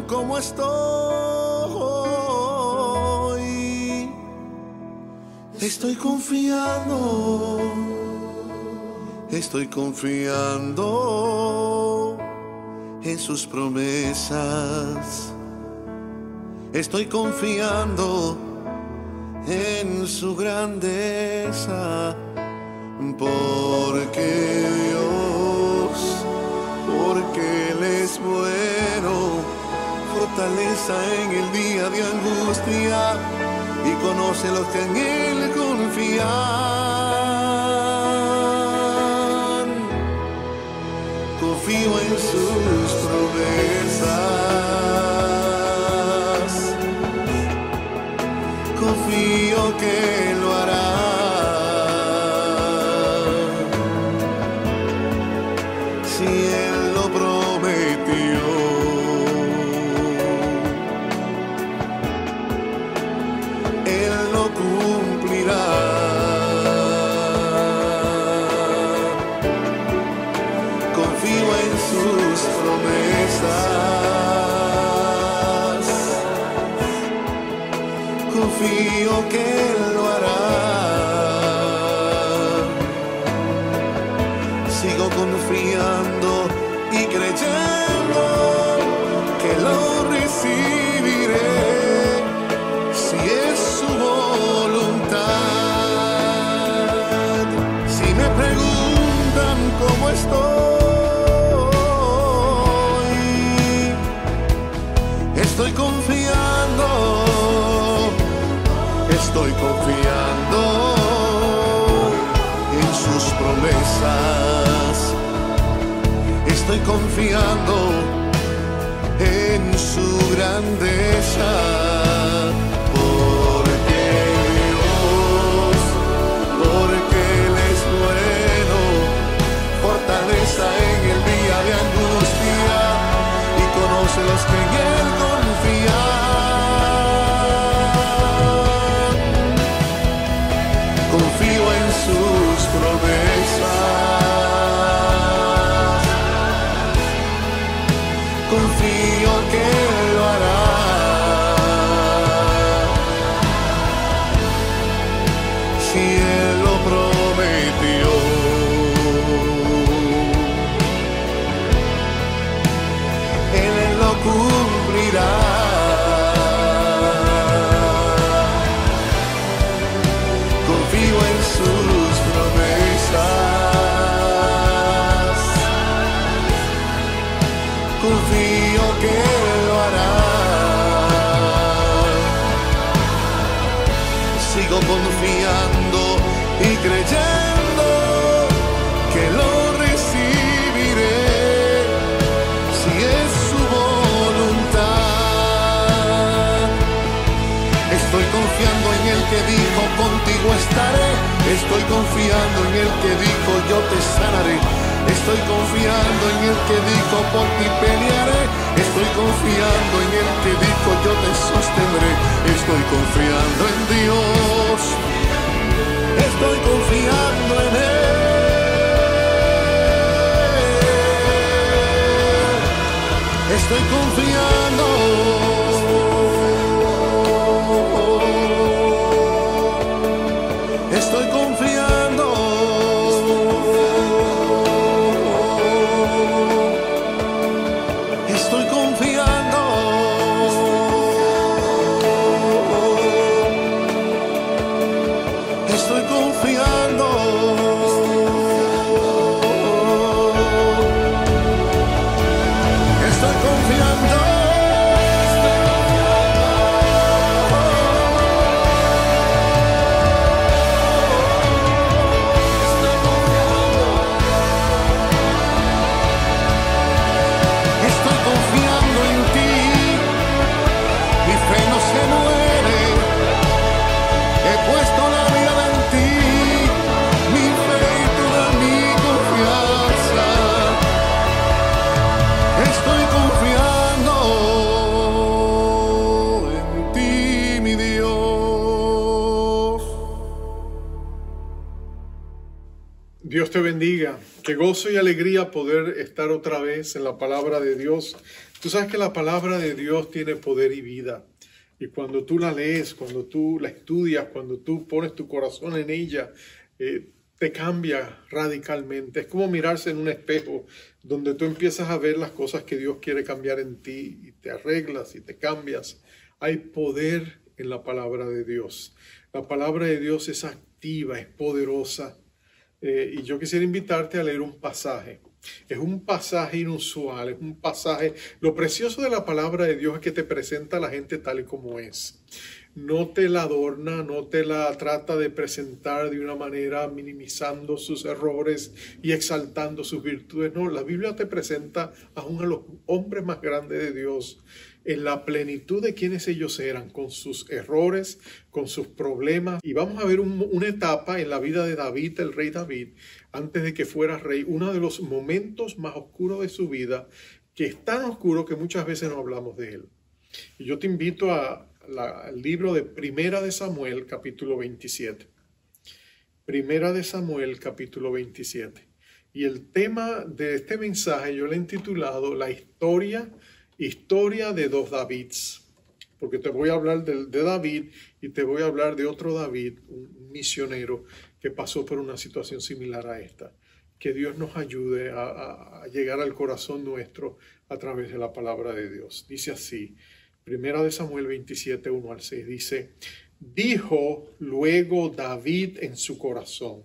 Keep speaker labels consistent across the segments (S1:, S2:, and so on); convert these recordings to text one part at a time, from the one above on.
S1: cómo estoy. Estoy confiando en sus promesas. Estoy confiando en su grandeza, porque Él es bueno, fortaleza en el día de angustia, y conoce los que en Él confían. Confío en sus promesas, confío que lo hará. Si Él lo prometió, Él lo cumplirá. Confío en sus promesas, confío que Él lo hará. Sigo confiando y creyendo que lo recibiré, si es su voluntad. Si me preguntan cómo estoy confiando en sus promesas. Estoy confiando en su grandeza, porque Él es bueno, fortaleza en el día de angustia, y conoce los que en Él confían. Confío en sus promesas, confío que lo hará. Si Él lo prometió, Él lo cumplirá. Confío en sus promesas, confío que lo hará. Sigo confiando y creyendo que lo recibiré, si es su voluntad. Estoy confiando en el que dijo contigo estaré. Estoy confiando en el que dijo yo te sanaré. Estoy confiando en el que dijo por ti pelearé. Estoy confiando en el que dijo yo te sostendré. Estoy confiando en Dios. Estoy confiando en Él. Estoy confiando. Estoy confiando. Estoy confiando. Estoy confiando. Estoy confiando.
S2: Dios te bendiga. Qué gozo y alegría poder estar otra vez en la palabra de Dios Tú sabes que la palabra de Dios tiene poder y vida. Y cuando tú la lees, cuando tú la estudias, cuando tú pones tu corazón en ella, te cambia radicalmente. Es como mirarse en un espejo donde tú empiezas a ver las cosas que Dios quiere cambiar en ti y te arreglas y te cambias. Hay poder en la palabra de Dios. La palabra de Dios es activa, es poderosa. Y yo quisiera invitarte a leer un pasaje. Es un pasaje inusual, es un pasaje. Lo precioso de la palabra de Dios es que te presenta a la gente tal y como es. No te la adorna, no te la trata de presentar de una manera minimizando sus errores y exaltando sus virtudes. No, la Biblia te presenta aún a los hombres más grandes de Dios en la plenitud de quienes ellos eran, con sus errores, con sus problemas. Y vamos a ver una etapa en la vida de David, el rey David, antes de que fuera rey, uno de los momentos más oscuros de su vida, que es tan oscuro que muchas veces no hablamos de él. Y yo te invito al libro de Primera de Samuel, capítulo 27. Primera de Samuel, capítulo 27. Y el tema de este mensaje yo le he intitulado La historia de dos Davids. Porque te voy a hablar de David y te voy a hablar de otro David, un misionero que pasó por una situación similar a esta. Que Dios nos ayude a llegar al corazón nuestro a través de la palabra de Dios. Dice así, Primera de Samuel 27, 1 al 6, dice, dijo luego David en su corazón,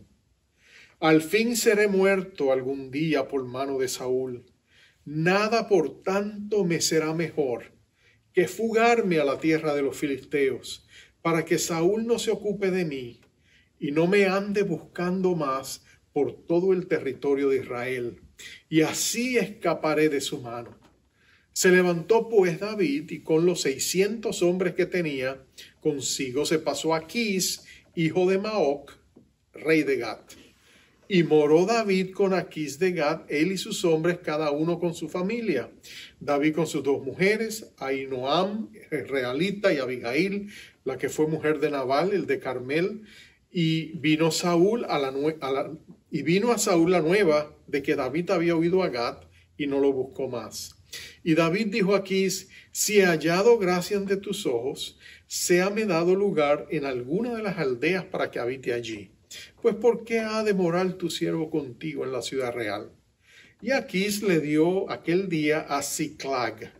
S2: al fin seré muerto algún día por mano de Saúl. Nada por tanto me será mejor que fugarme a la tierra de los filisteos, para que Saúl no se ocupe de mí y no me ande buscando más por todo el territorio de Israel, y así escaparé de su mano. Se levantó pues David y con los 600 hombres que tenía consigo se pasó a Aquís, hijo de Maoc, rey de Gat. Y moró David con Aquís de Gat, él y sus hombres, cada uno con su familia. David con sus dos mujeres, Ahinoam, israelita, y Abigail, la que fue mujer de Nabal, el de Carmel. Y vino a Saúl la nueva de que David había huido a Gat y no lo buscó más. Y David dijo a Aquís, si he hallado gracia ante tus ojos, séame dado lugar en alguna de las aldeas para que habite allí. Pues ¿por qué ha de morar tu siervo contigo en la ciudad real? Y Aquís le dio aquel día a Siclag,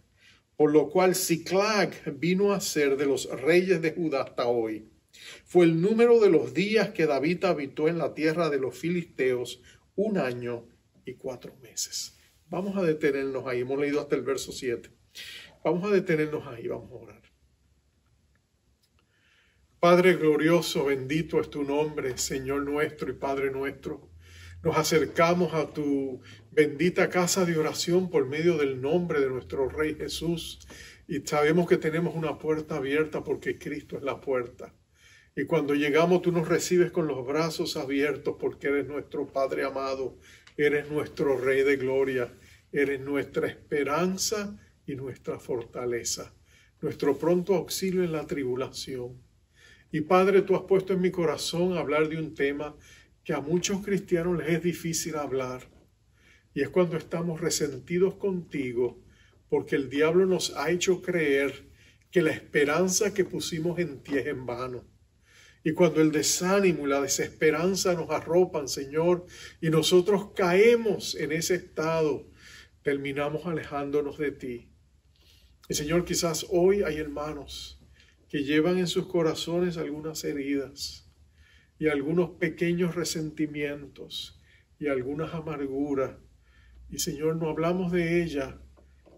S2: por lo cual Siclag vino a ser de los reyes de Judá hasta hoy. Fue el número de los días que David habitó en la tierra de los filisteos, 1 año y 4 meses. Vamos a detenernos ahí, hemos leído hasta el verso 7. Vamos a detenernos ahí, vamos a orar. Padre glorioso, bendito es tu nombre, Señor nuestro y Padre nuestro. Nos acercamos a tu bendita casa de oración por medio del nombre de nuestro Rey Jesús. Y sabemos que tenemos una puerta abierta porque Cristo es la puerta. Y cuando llegamos tú nos recibes con los brazos abiertos porque eres nuestro Padre amado, eres nuestro Rey de gloria, eres nuestra esperanza y nuestra fortaleza, nuestro pronto auxilio en la tribulación. Y Padre, tú has puesto en mi corazón hablar de un tema que a muchos cristianos les es difícil hablar. Y es cuando estamos resentidos contigo, porque el diablo nos ha hecho creer que la esperanza que pusimos en ti es en vano. Y cuando el desánimo y la desesperanza nos arropan, Señor, y nosotros caemos en ese estado, terminamos alejándonos de ti. Y Señor, quizás hoy hay hermanos que llevan en sus corazones algunas heridas y algunos pequeños resentimientos y algunas amarguras. Y Señor, no hablamos de ella,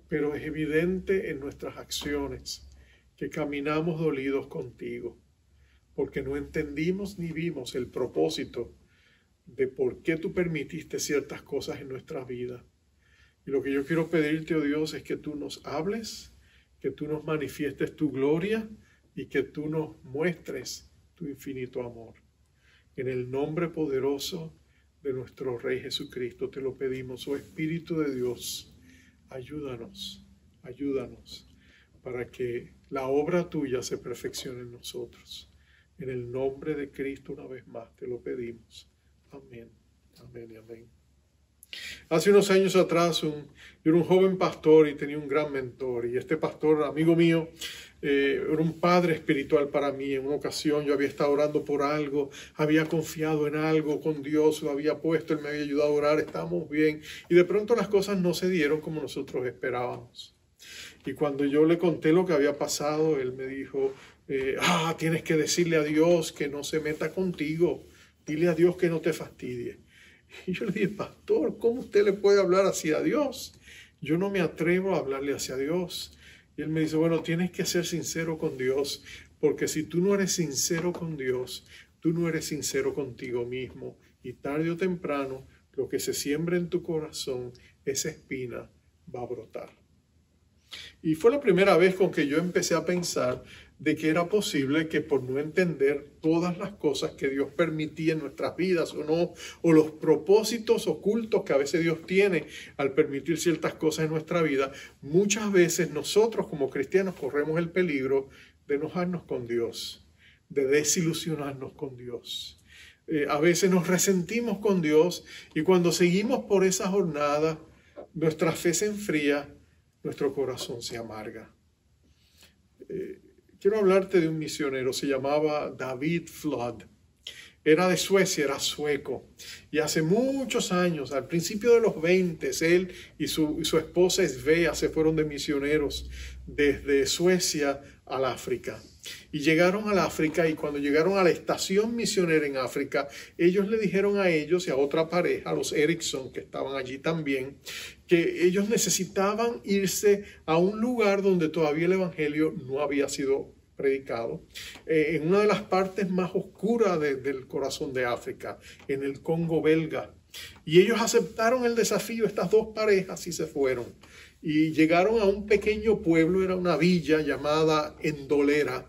S2: pero es evidente en nuestras acciones que caminamos dolidos contigo, porque no entendimos ni vimos el propósito de por qué tú permitiste ciertas cosas en nuestra vida. Y lo que yo quiero pedirte, oh Dios, es que tú nos hables, que tú nos manifiestes tu gloria y que tú nos muestres tu infinito amor. En el nombre poderoso de nuestro Rey Jesucristo te lo pedimos, oh Espíritu de Dios, ayúdanos para que la obra tuya se perfeccione en nosotros. En el nombre de Cristo una vez más te lo pedimos. Amén, amén y amén. Hace unos años atrás yo era un joven pastor y tenía un gran mentor. Y este pastor, amigo mío, era un padre espiritual para mí. En una ocasión yo había estado orando por algo, había confiado en algo con Dios, lo había puesto, Él me había ayudado a orar, estábamos bien. Y de pronto las cosas no se dieron como nosotros esperábamos. Y cuando yo le conté lo que había pasado, él me dijo, tienes que decirle a Dios que no se meta contigo. Dile a Dios que no te fastidie. Y yo le dije, pastor, ¿cómo usted le puede hablar así a Dios? Yo no me atrevo a hablarle hacia Dios. Y él me dice, bueno, tienes que ser sincero con Dios, porque si tú no eres sincero con Dios, tú no eres sincero contigo mismo. Y tarde o temprano, lo que se siembra en tu corazón, esa espina va a brotar. Y fue la primera vez con que yo empecé a pensar de que era posible que por no entender todas las cosas que Dios permitía en nuestras vidas o los propósitos ocultos que a veces Dios tiene al permitir ciertas cosas en nuestra vida, muchas veces nosotros como cristianos corremos el peligro de enojarnos con Dios, de desilusionarnos con Dios. A veces nos resentimos con Dios y cuando seguimos por esa jornada, nuestra fe se enfría, nuestro corazón se amarga. Quiero hablarte de un misionero, se llamaba David Flood. Era de Suecia, era sueco. Y hace muchos años, al principio de los 20, él y su esposa Svea se fueron de misioneros desde Suecia al África. Y llegaron al África y cuando llegaron a la estación misionera en África, ellos le dijeron a ellos y a otra pareja, a los Erickson que estaban allí también, que ellos necesitaban irse a un lugar donde todavía el evangelio no había sido predicado, en una de las partes más oscuras del corazón de África, en el Congo belga. Y ellos aceptaron el desafío, estas dos parejas, y se fueron. Y llegaron a un pequeño pueblo, era una villa llamada Endolera.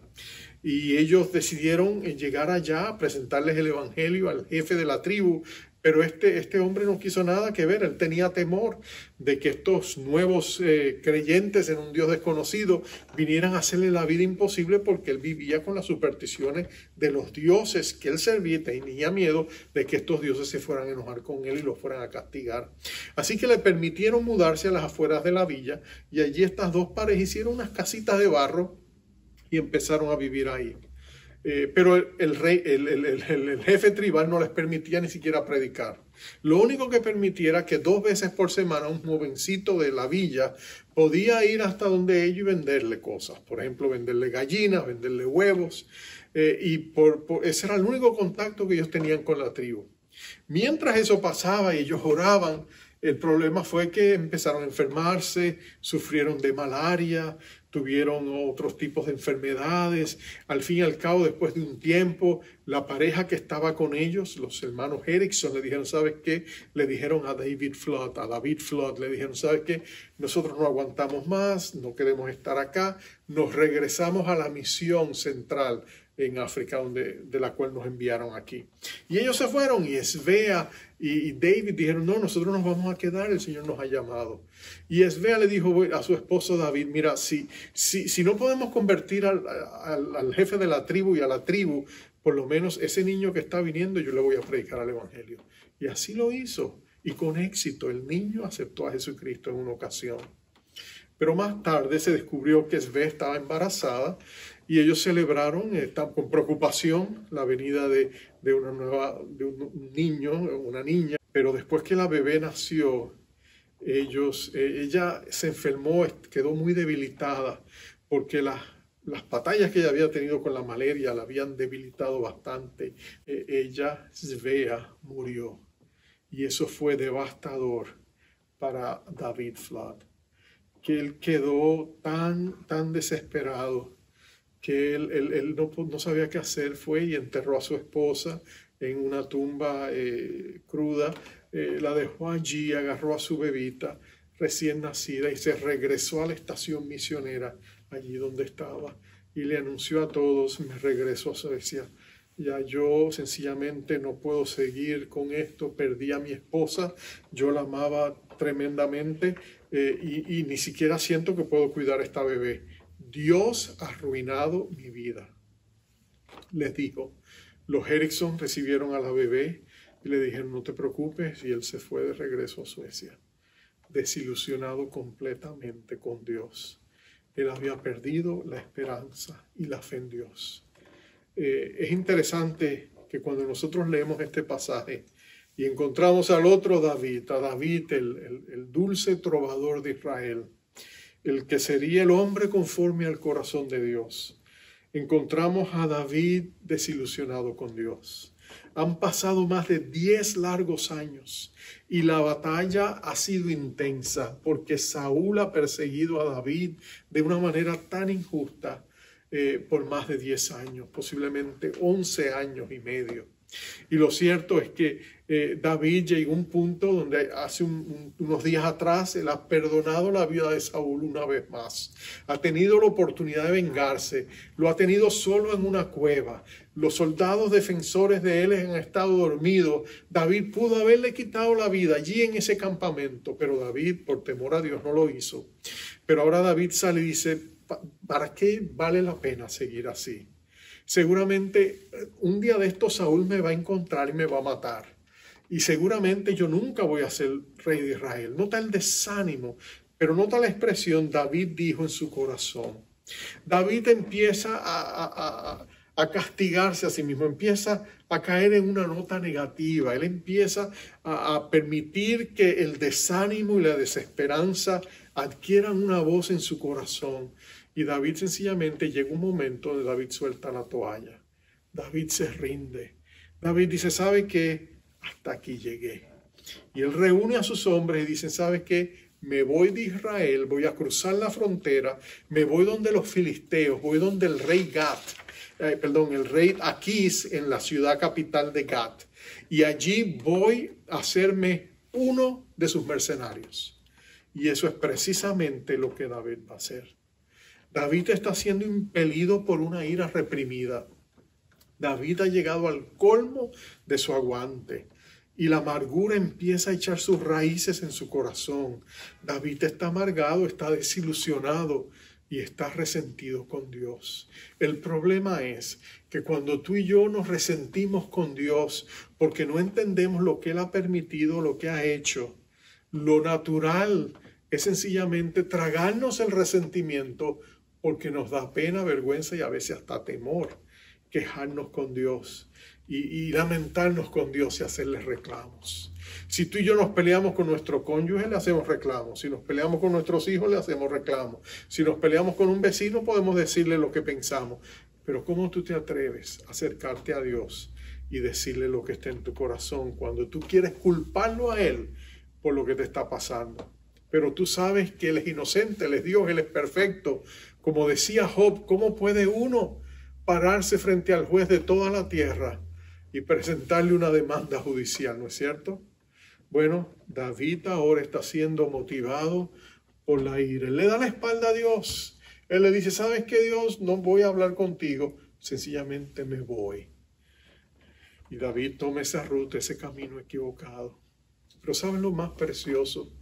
S2: Y ellos decidieron llegar allá a presentarles el evangelio al jefe de la tribu. Pero este hombre no quiso nada que ver, él tenía temor de que estos nuevos creyentes en un Dios desconocido vinieran a hacerle la vida imposible porque él vivía con las supersticiones de los dioses que él servía y tenía miedo de que estos dioses se fueran a enojar con él y lo fueran a castigar. Así que le permitieron mudarse a las afueras de la villa y allí estas dos parejas hicieron unas casitas de barro y empezaron a vivir ahí. Pero el jefe tribal no les permitía ni siquiera predicar. Lo único que permitía era que 2 veces por semana un jovencito de la villa podía ir hasta donde ellos y venderle cosas. Por ejemplo, venderle gallinas, venderle huevos. Ese era el único contacto que ellos tenían con la tribu. Mientras eso pasaba y ellos oraban, el problema fue que empezaron a enfermarse, sufrieron de malaria, tuvieron otros tipos de enfermedades. Al fin y al cabo, después de un tiempo, la pareja que estaba con ellos, los hermanos Erickson, le dijeron, ¿sabes qué? Le dijeron a David Flood, le dijeron, ¿sabes qué? Nosotros no aguantamos más, no queremos estar acá, nos regresamos a la misión central en África, de la cual nos enviaron aquí. Y ellos se fueron y Svea y David dijeron, no, nosotros nos vamos a quedar, el Señor nos ha llamado. Y Svea le dijo a su esposo David, mira, si no podemos convertir al jefe de la tribu y a la tribu, por lo menos ese niño que está viniendo, yo le voy a predicar al evangelio. Y así lo hizo. Y con éxito, el niño aceptó a Jesucristo en una ocasión. Pero más tarde se descubrió que Svea estaba embarazada y ellos celebraron con preocupación la venida de un niño, una niña. Pero después que la bebé nació, ella se enfermó, quedó muy debilitada porque las batallas que ella había tenido con la malaria la habían debilitado bastante. Svea, murió. Y eso fue devastador para David Flood, que él quedó tan desesperado que él no sabía qué hacer. Fue y enterró a su esposa en una tumba cruda, la dejó allí, agarró a su bebita recién nacida y se regresó a la estación misionera, allí donde estaba, y le anunció a todos, me regreso a Suecia. Ya yo sencillamente no puedo seguir con esto, perdí a mi esposa, yo la amaba tremendamente y ni siquiera siento que puedo cuidar a esta bebé. Dios ha arruinado mi vida. Les dijo, los Erickson recibieron a la bebé, Y le dijeron, no te preocupes, y él se fue de regreso a Suecia, desilusionado completamente con Dios. Él había perdido la esperanza y la fe en Dios. Es interesante que cuando nosotros leemos este pasaje y encontramos al otro David, a David, el dulce trovador de Israel, el que sería el hombre conforme al corazón de Dios, encontramos a David desilusionado con Dios. Han pasado más de 10 largos años y la batalla ha sido intensa porque Saúl ha perseguido a David de una manera tan injusta por más de 10 años, posiblemente 11 años y medio. Y lo cierto es que David llegó a un punto donde hace unos días atrás él ha perdonado la vida de Saúl una vez más. Ha tenido la oportunidad de vengarse, lo ha tenido solo en una cueva. Los soldados defensores de él han estado dormidos. David pudo haberle quitado la vida allí en ese campamento, pero David, por temor a Dios, no lo hizo. Pero ahora David sale y dice, ¿para qué vale la pena seguir así? Seguramente un día de estos Saúl me va a encontrar y me va a matar. Y seguramente yo nunca voy a ser rey de Israel. Nota el desánimo, pero nota la expresión, David dijo en su corazón. David empieza a castigarse a sí mismo, empieza a caer en una nota negativa. Él empieza a permitir que el desánimo y la desesperanza adquieran una voz en su corazón. Y David sencillamente llega un momento donde David suelta la toalla. David se rinde. David dice, ¿sabe qué? Hasta aquí llegué. Y él reúne a sus hombres y dice, ¿sabe qué? Me voy de Israel, voy a cruzar la frontera, me voy donde los filisteos, voy donde el rey el rey Aquís en la ciudad capital de Gat. Y allí voy a hacerme uno de sus mercenarios. Y eso es precisamente lo que David va a hacer. David está siendo impelido por una ira reprimida. David ha llegado al colmo de su aguante y la amargura empieza a echar sus raíces en su corazón. David está amargado, está desilusionado y está resentido con Dios. El problema es que cuando tú y yo nos resentimos con Dios porque no entendemos lo que Él ha permitido, lo que ha hecho, lo natural es sencillamente tragarnos el resentimiento porque nos da pena, vergüenza y a veces hasta temor quejarnos con Dios y lamentarnos con Dios y hacerle reclamos. Si tú y yo nos peleamos con nuestro cónyuge, le hacemos reclamos. Si nos peleamos con nuestros hijos, le hacemos reclamos. Si nos peleamos con un vecino, podemos decirle lo que pensamos. Pero ¿cómo tú te atreves a acercarte a Dios y decirle lo que está en tu corazón cuando tú quieres culparlo a Él por lo que te está pasando? Pero tú sabes que Él es inocente, Él es Dios, Él es perfecto. Como decía Job, ¿cómo puede uno pararse frente al juez de toda la tierra y presentarle una demanda judicial, ¿no es cierto? Bueno, David ahora está siendo motivado por la ira. Él le da la espalda a Dios. Él le dice, ¿sabes qué, Dios? No voy a hablar contigo, sencillamente me voy. Y David toma esa ruta, ese camino equivocado. Pero ¿saben lo más precioso?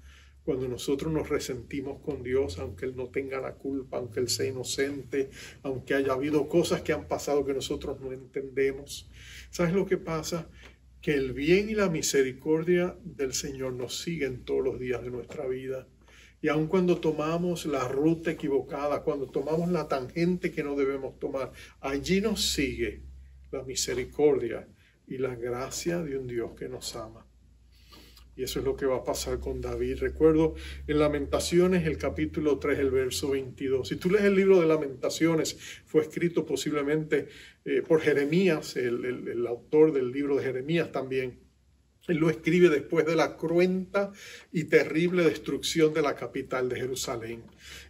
S2: Cuando nosotros nos resentimos con Dios, aunque Él no tenga la culpa, aunque Él sea inocente, aunque haya habido cosas que han pasado que nosotros no entendemos. ¿Sabes lo que pasa? Que el bien y la misericordia del Señor nos siguen todos los días de nuestra vida. Y aun cuando tomamos la ruta equivocada, cuando tomamos la tangente que no debemos tomar, allí nos sigue la misericordia y la gracia de un Dios que nos ama. Y eso es lo que va a pasar con David. Recuerdo en Lamentaciones, el capítulo 3, el verso 22. Si tú lees el libro de Lamentaciones, fue escrito posiblemente por Jeremías, el autor del libro de Jeremías también. Él lo escribe después de la cruenta y terrible destrucción de la capital de Jerusalén.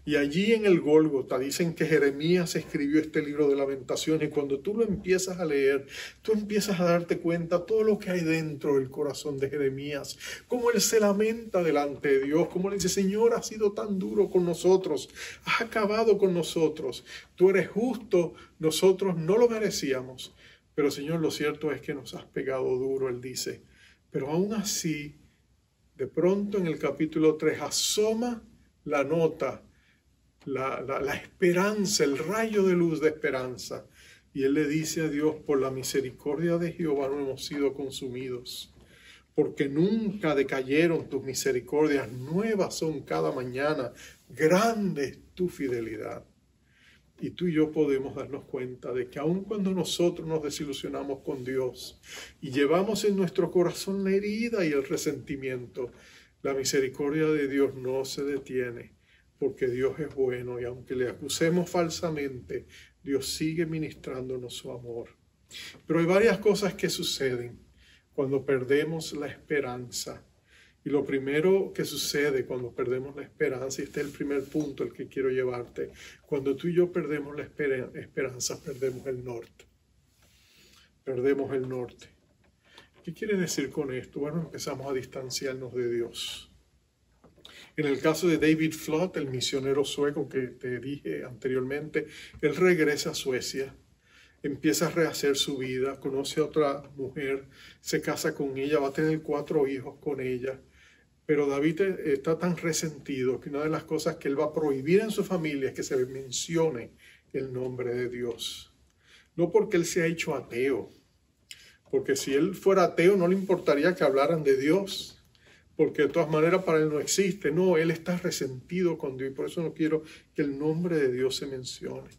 S2: Y allí en el Gólgota dicen que Jeremías escribió este libro de Lamentaciones. Y cuando tú lo empiezas a leer, tú empiezas a darte cuenta todo lo que hay dentro del corazón de Jeremías. Cómo él se lamenta delante de Dios. Cómo le dice, Señor, has sido tan duro con nosotros. Has acabado con nosotros. Tú eres justo. Nosotros no lo merecíamos. Pero Señor, lo cierto es que nos has pegado duro, él dice. Pero aún así, de pronto en el capítulo 3 asoma la nota, la esperanza, el rayo de luz de esperanza. Y él le dice a Dios, por la misericordia de Jehová no hemos sido consumidos. porque nunca decayeron tus misericordias, nuevas son cada mañana, grande es tu fidelidad. Y tú y yo podemos darnos cuenta de que aun cuando nosotros nos desilusionamos con Dios y llevamos en nuestro corazón la herida y el resentimiento, la misericordia de Dios no se detiene, porque Dios es bueno y aunque le acusemos falsamente, Dios sigue ministrándonos su amor. Pero hay varias cosas que suceden cuando perdemos la esperanza. Y lo primero que sucede cuando perdemos la esperanza, y este es el primer punto al que quiero llevarte, cuando tú y yo perdemos la esperanza, perdemos el norte. Perdemos el norte. ¿Qué quiere decir con esto? Bueno, empezamos a distanciarnos de Dios. En el caso de David Flood, el misionero sueco que te dije anteriormente, él regresa a Suecia, empieza a rehacer su vida, conoce a otra mujer, se casa con ella, va a tener 4 hijos con ella. Pero David está tan resentido que una de las cosas que él va a prohibir en su familia es que se mencione el nombre de Dios. No porque él se ha hecho ateo, porque si él fuera ateo no le importaría que hablaran de Dios, porque de todas maneras para él no existe. No, él está resentido con Dios y por eso no quiero que el nombre de Dios se mencione.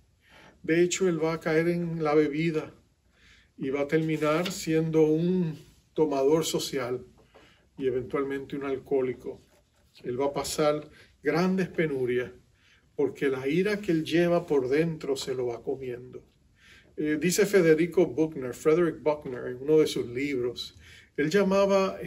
S2: De hecho, él va a caer en la bebida y va a terminar siendo un tomador social y eventualmente un alcohólico. Él va a pasar grandes penurias porque la ira que él lleva por dentro se lo va comiendo. Dice Frederick Buechner, en uno de sus libros, él llamaba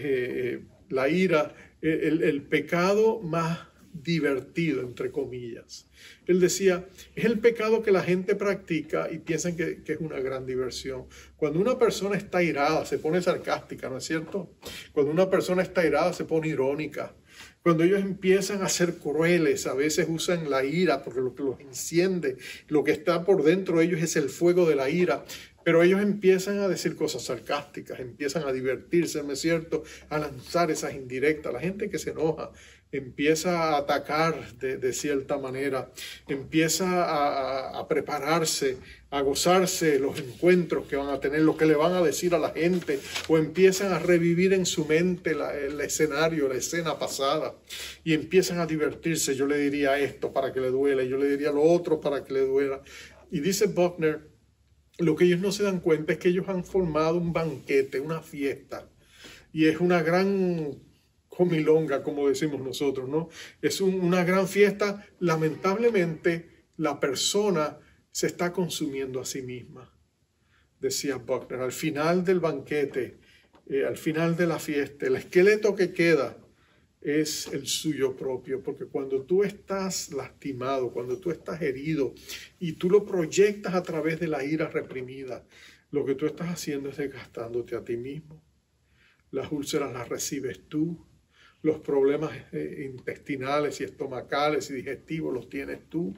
S2: la ira el pecado más divertido, entre comillas. Él decía, es el pecado que la gente practica y piensan que es una gran diversión. Cuando una persona está irada, se pone sarcástica, ¿no es cierto? Cuando una persona está irada, se pone irónica. Cuando ellos empiezan a ser crueles, a veces usan la ira porque lo que los enciende, lo que está por dentro de ellos es el fuego de la ira. Pero ellos empiezan a decir cosas sarcásticas, empiezan a divertirse, ¿no es cierto? A lanzar esas indirectas. La gente que se enoja empieza a atacar de cierta manera, empieza a prepararse, a gozarse los encuentros que van a tener, lo que le van a decir a la gente, o empiezan a revivir en su mente el escenario, la escena pasada, y empiezan a divertirse. Yo le diría esto para que le duela, yo le diría lo otro para que le duela. Y dice Buechner, lo que ellos no se dan cuenta es que ellos han formado un banquete, una fiesta, y es una gran comilonga, como decimos nosotros, ¿no? Es una gran fiesta. Lamentablemente, la persona se está consumiendo a sí misma, decía Buechner. Al final del banquete, al final de la fiesta, el esqueleto que queda es el suyo propio, porque cuando tú estás lastimado, cuando tú estás herido y tú lo proyectas a través de la ira reprimida, lo que tú estás haciendo es desgastándote a ti mismo. Las úlceras las recibes tú, los problemas intestinales y estomacales y digestivos los tienes tú.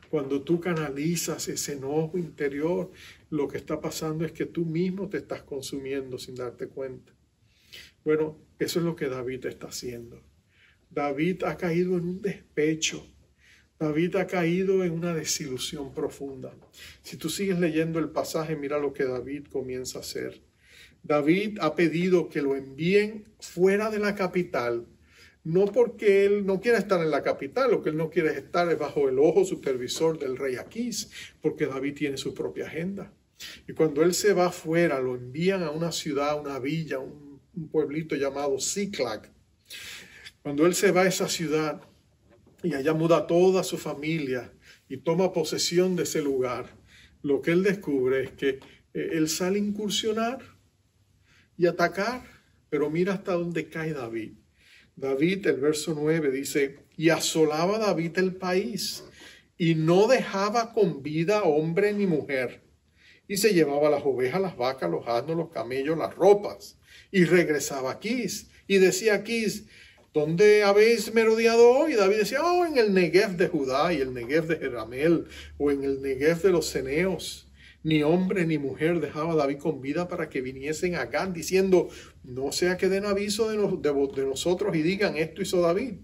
S2: Cuando tú canalizas ese enojo interior, lo que está pasando es que tú mismo te estás consumiendo sin darte cuenta. Bueno, eso es lo que David está haciendo. David ha caído en un despecho. David ha caído en una desilusión profunda. Si tú sigues leyendo el pasaje, mira lo que David comienza a hacer. David ha pedido que lo envíen fuera de la capital, no porque él no quiera estar en la capital, lo que él no quiere estar es bajo el ojo supervisor del rey Aquís, porque David tiene su propia agenda. Y cuando él se va afuera, lo envían a una ciudad, una villa, un pueblito llamado Ziklag. Cuando él se va a esa ciudad y allá muda toda su familia y toma posesión de ese lugar, lo que él descubre es que él sale a incursionar y atacar, pero mira hasta dónde cae David. David, el verso 9 dice, y asolaba David el país y no dejaba con vida hombre ni mujer. Y se llevaba las ovejas, las vacas, los asnos, los camellos, las ropas. Y regresaba a Aquís. Y decía Aquís, ¿dónde habéis merodeado hoy? David decía, en el Negev de Judá y el Negev de Jeramel, o en el Negev de los ceneos. Ni hombre ni mujer dejaba David con vida para que viniesen acá, diciendo, no sea que den aviso de nosotros y digan, esto hizo David.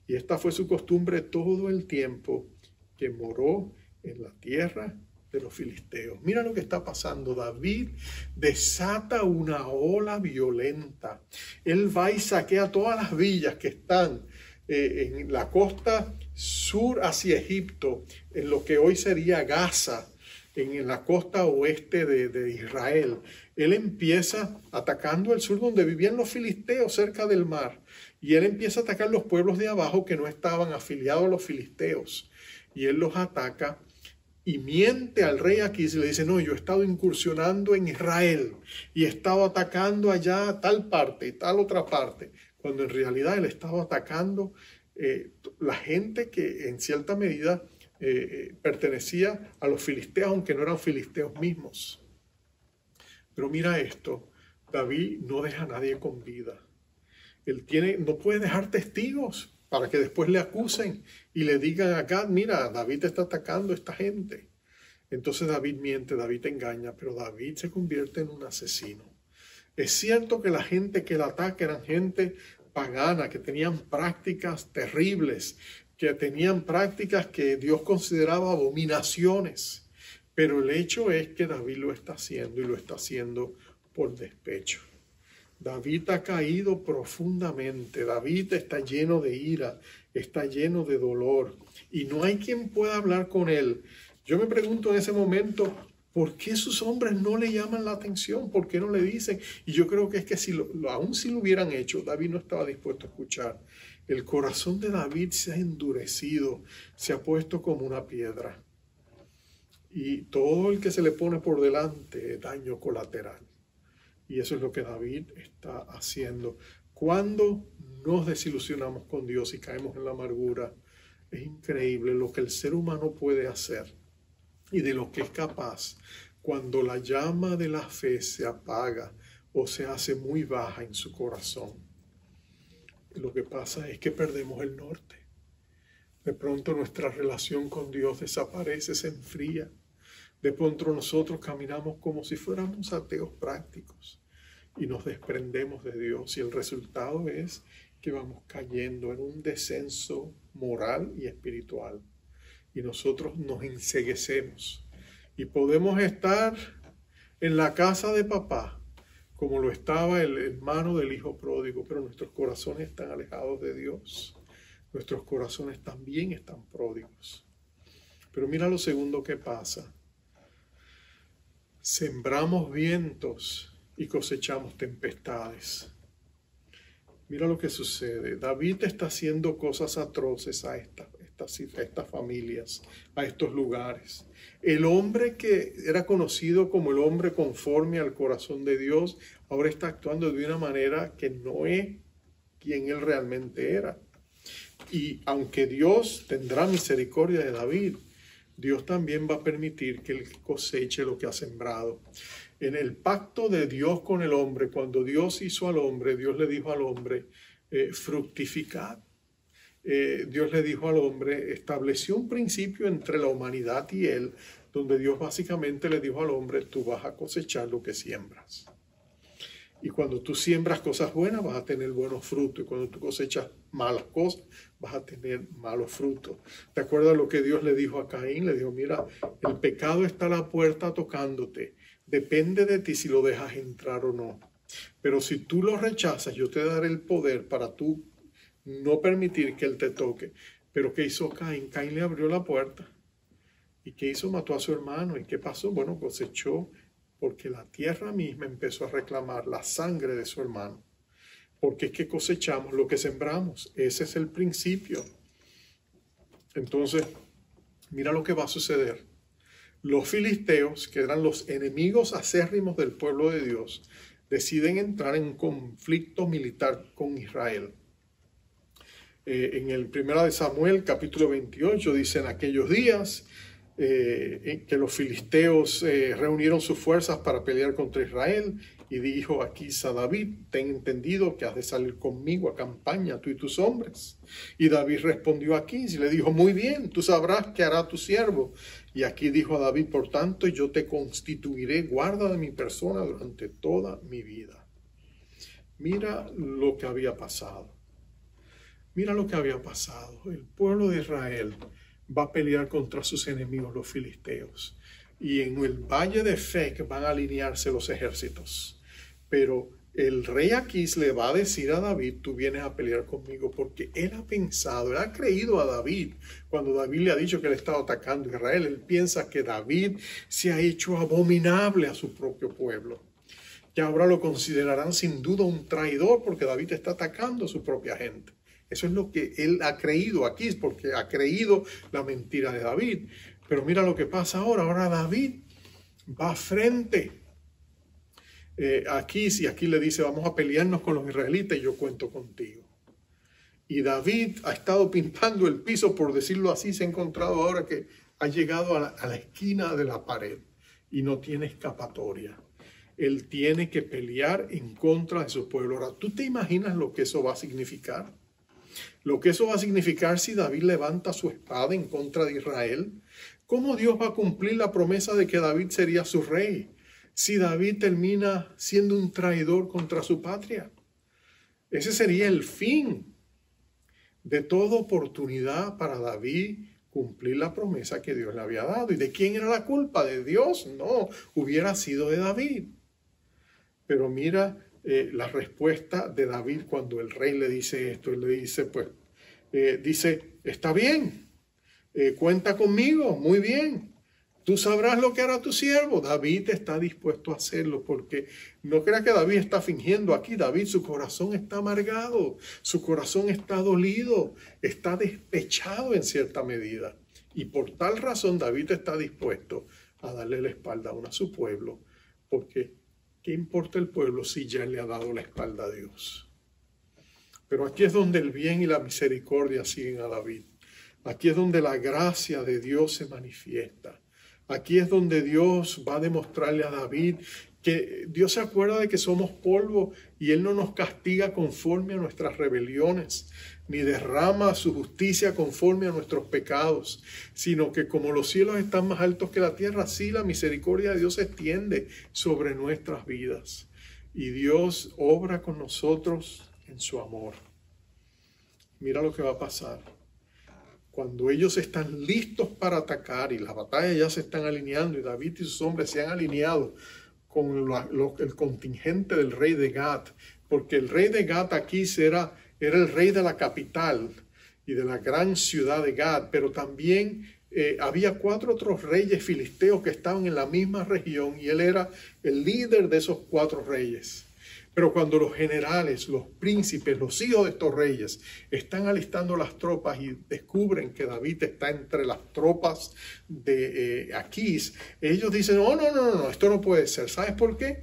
S2: Y esta fue su costumbre todo el tiempo que moró en la tierra de los filisteos. Mira lo que está pasando. David desata una ola violenta. Él va y saquea todas las villas que están en la costa sur hacia Egipto, en lo que hoy sería Gaza, en la costa oeste de Israel. Él empieza atacando el sur donde vivían los filisteos cerca del mar. Y él empieza a atacar los pueblos de abajo que no estaban afiliados a los filisteos. Y él los ataca y miente al rey Aquís y le dice, no, yo he estado incursionando en Israel y he estado atacando allá tal parte y tal otra parte, cuando en realidad él estaba atacando la gente que en cierta medida pertenecía a los filisteos, aunque no eran filisteos mismos. Pero mira esto, David no deja a nadie con vida. Él no puede dejar testigos para que después le acusen y le digan a Gad, mira, David está atacando a esta gente. Entonces David miente, David engaña, pero David se convierte en un asesino. Es cierto que la gente que él ataca eran gente pagana, que tenían prácticas terribles, que tenían prácticas que Dios consideraba abominaciones. Pero el hecho es que David lo está haciendo y lo está haciendo por despecho. David ha caído profundamente. David está lleno de ira, está lleno de dolor y no hay quien pueda hablar con él. Yo me pregunto en ese momento, ¿por qué sus hombres no le llaman la atención? ¿Por qué no le dicen? Y yo creo que es que aún si lo hubieran hecho, David no estaba dispuesto a escuchar. El corazón de David se ha endurecido, se ha puesto como una piedra. Y todo el que se le pone por delante es daño colateral. Y eso es lo que David está haciendo. Cuando nos desilusionamos con Dios y caemos en la amargura, es increíble lo que el ser humano puede hacer y de lo que es capaz cuando la llama de la fe se apaga o se hace muy baja en su corazón. Lo que pasa es que perdemos el norte. De pronto nuestra relación con Dios desaparece, se enfría. De pronto nosotros caminamos como si fuéramos ateos prácticos y nos desprendemos de Dios y el resultado es que vamos cayendo en un descenso moral y espiritual y nosotros nos enceguecemos y podemos estar en la casa de papá como lo estaba el hermano del hijo pródigo, pero nuestros corazones están alejados de Dios. Nuestros corazones también están pródigos. Pero mira lo segundo que pasa. Sembramos vientos y cosechamos tempestades. Mira lo que sucede. David está haciendo cosas atroces a estas familias, a estos lugares. El hombre que era conocido como el hombre conforme al corazón de Dios, ahora está actuando de una manera que no es quien él realmente era. Y aunque Dios tendrá misericordia de David, Dios también va a permitir que él coseche lo que ha sembrado. En el pacto de Dios con el hombre, cuando Dios hizo al hombre, Dios le dijo al hombre, fructificad. Dios le dijo al hombre, estableció un principio entre la humanidad y él, donde Dios básicamente le dijo al hombre, tú vas a cosechar lo que siembras. Y cuando tú siembras cosas buenas, vas a tener buenos frutos. Y cuando tú cosechas malas cosas, vas a tener malos frutos. ¿Te acuerdas lo que Dios le dijo a Caín? Le dijo, mira, el pecado está a la puerta tocándote. Depende de ti si lo dejas entrar o no. Pero si tú lo rechazas, yo te daré el poder para tú no permitir que él te toque. Pero ¿qué hizo Caín? Caín le abrió la puerta. ¿Y qué hizo? Mató a su hermano. ¿Y qué pasó? Bueno, cosechó, porque la tierra misma empezó a reclamar la sangre de su hermano. Porque es que cosechamos lo que sembramos. Ese es el principio. Entonces, mira lo que va a suceder. Los filisteos, que eran los enemigos acérrimos del pueblo de Dios, deciden entrar en un conflicto militar con Israel. En el 1 de Samuel, capítulo 28, dice, en aquellos días que los filisteos reunieron sus fuerzas para pelear contra Israel, y dijo Aquís a David, ten entendido que has de salir conmigo a campaña, tú y tus hombres. Y David respondió a Aquís y le dijo, muy bien, tú sabrás qué hará tu siervo. Y aquí dijo a David, por tanto, yo te constituiré guarda de mi persona durante toda mi vida. Mira lo que había pasado. Mira lo que había pasado. El pueblo de Israel va a pelear contra sus enemigos, los filisteos. y en el valle de Fec van a alinearse los ejércitos. Pero el rey Aquís le va a decir a David, tú vienes a pelear conmigo, porque él ha pensado, él ha creído a David. Cuando David le ha dicho que él estaba atacando a Israel, él piensa que David se ha hecho abominable a su propio pueblo. Que ahora lo considerarán sin duda un traidor porque David está atacando a su propia gente. Eso es lo que él ha creído aquí, porque ha creído la mentira de David. Pero mira lo que pasa ahora. Ahora David va frente aquí le dice, vamos a pelearnos con los israelitas y yo cuento contigo. Y David ha estado pintando el piso, por decirlo así, se ha encontrado ahora que ha llegado a la esquina de la pared y no tiene escapatoria. Él tiene que pelear en contra de su pueblo. Ahora, ¿tú te imaginas lo que eso va a significar? Lo que eso va a significar si David levanta su espada en contra de Israel. ¿Cómo Dios va a cumplir la promesa de que David sería su rey si David termina siendo un traidor contra su patria? Ese sería el fin de toda oportunidad para David cumplir la promesa que Dios le había dado. ¿Y de quién era la culpa? ¿De Dios? No, hubiera sido de David. Pero mira la respuesta de David cuando el rey le dice esto. Él le dice, dice, está bien, cuenta conmigo, muy bien. Tú sabrás lo que hará tu siervo. David está dispuesto a hacerlo, porque no creas que David está fingiendo aquí. David, su corazón está amargado, su corazón está dolido, está despechado en cierta medida. Y por tal razón David está dispuesto a darle la espalda a su pueblo, porque ¿qué importa el pueblo si ya le ha dado la espalda a Dios? Pero aquí es donde el bien y la misericordia siguen a David. Aquí es donde la gracia de Dios se manifiesta. Aquí es donde Dios va a demostrarle a David que Dios se acuerda de que somos polvo y Él no nos castiga conforme a nuestras rebeliones, ni derrama su justicia conforme a nuestros pecados, sino que como los cielos están más altos que la tierra, así la misericordia de Dios se extiende sobre nuestras vidas. Y Dios obra con nosotros en su amor. Mira lo que va a pasar. Cuando ellos están listos para atacar y las batallas ya se están alineando y David y sus hombres se han alineado con el contingente del rey de Gat, porque el rey de Gat aquí era el rey de la capital y de la gran ciudad de Gat, pero también había 4 otros reyes filisteos que estaban en la misma región y él era el líder de esos 4 reyes. Pero cuando los generales, los príncipes, los hijos de estos reyes están alistando las tropas y descubren que David está entre las tropas de Aquís, ellos dicen, no, esto no puede ser. ¿Sabes por qué?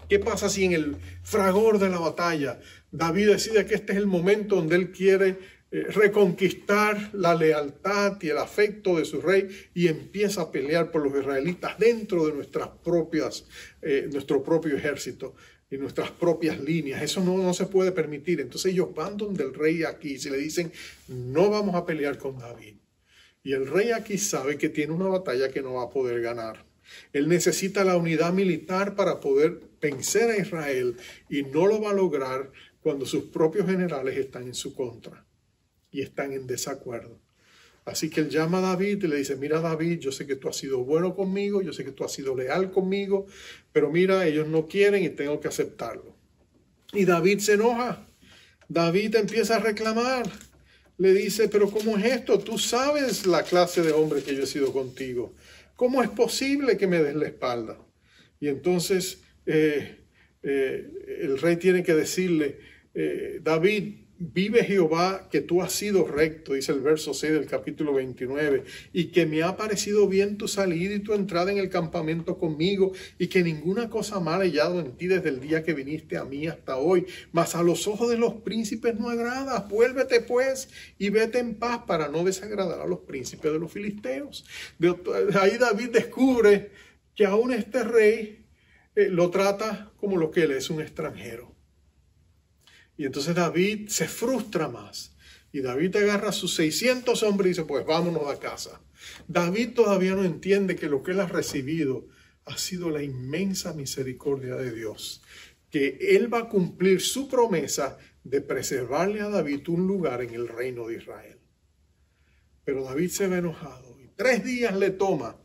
S2: ¿Qué pasa si en el fragor de la batalla David decide que este es el momento donde él quiere reconquistar la lealtad y el afecto de su rey y empieza a pelear por los israelitas dentro de nuestro propio ejército y nuestras propias líneas? Eso no se puede permitir. Entonces ellos van donde el rey Aquís y le dicen, no vamos a pelear con David. Y el rey Aquís sabe que tiene una batalla que no va a poder ganar. Él necesita la unidad militar para poder vencer a Israel y no lo va a lograr cuando sus propios generales están en su contra y están en desacuerdo. Así que él llama a David y le dice, mira David, yo sé que tú has sido bueno conmigo, yo sé que tú has sido leal conmigo, pero mira, ellos no quieren y tengo que aceptarlo. Y David se enoja. David empieza a reclamar. Le dice, pero ¿cómo es esto? Tú sabes la clase de hombre que yo he sido contigo. ¿Cómo es posible que me des la espalda? Y entonces el rey tiene que decirle, David, vive Jehová que tú has sido recto, dice el verso 6 del capítulo 29, y que me ha parecido bien tu salida y tu entrada en el campamento conmigo, y que ninguna cosa mala he hallado en ti desde el día que viniste a mí hasta hoy, mas a los ojos de los príncipes no agradas. Vuélvete pues y vete en paz para no desagradar a los príncipes de los filisteos. Ahí David descubre que aún este rey lo trata como lo que él es, un extranjero. Y entonces David se frustra más. Y David agarra a sus 600 hombres y dice, pues vámonos a casa. David todavía no entiende que lo que él ha recibido ha sido la inmensa misericordia de Dios. Que él va a cumplir su promesa de preservarle a David un lugar en el reino de Israel. Pero David se ve enojado. Y 3 días le toma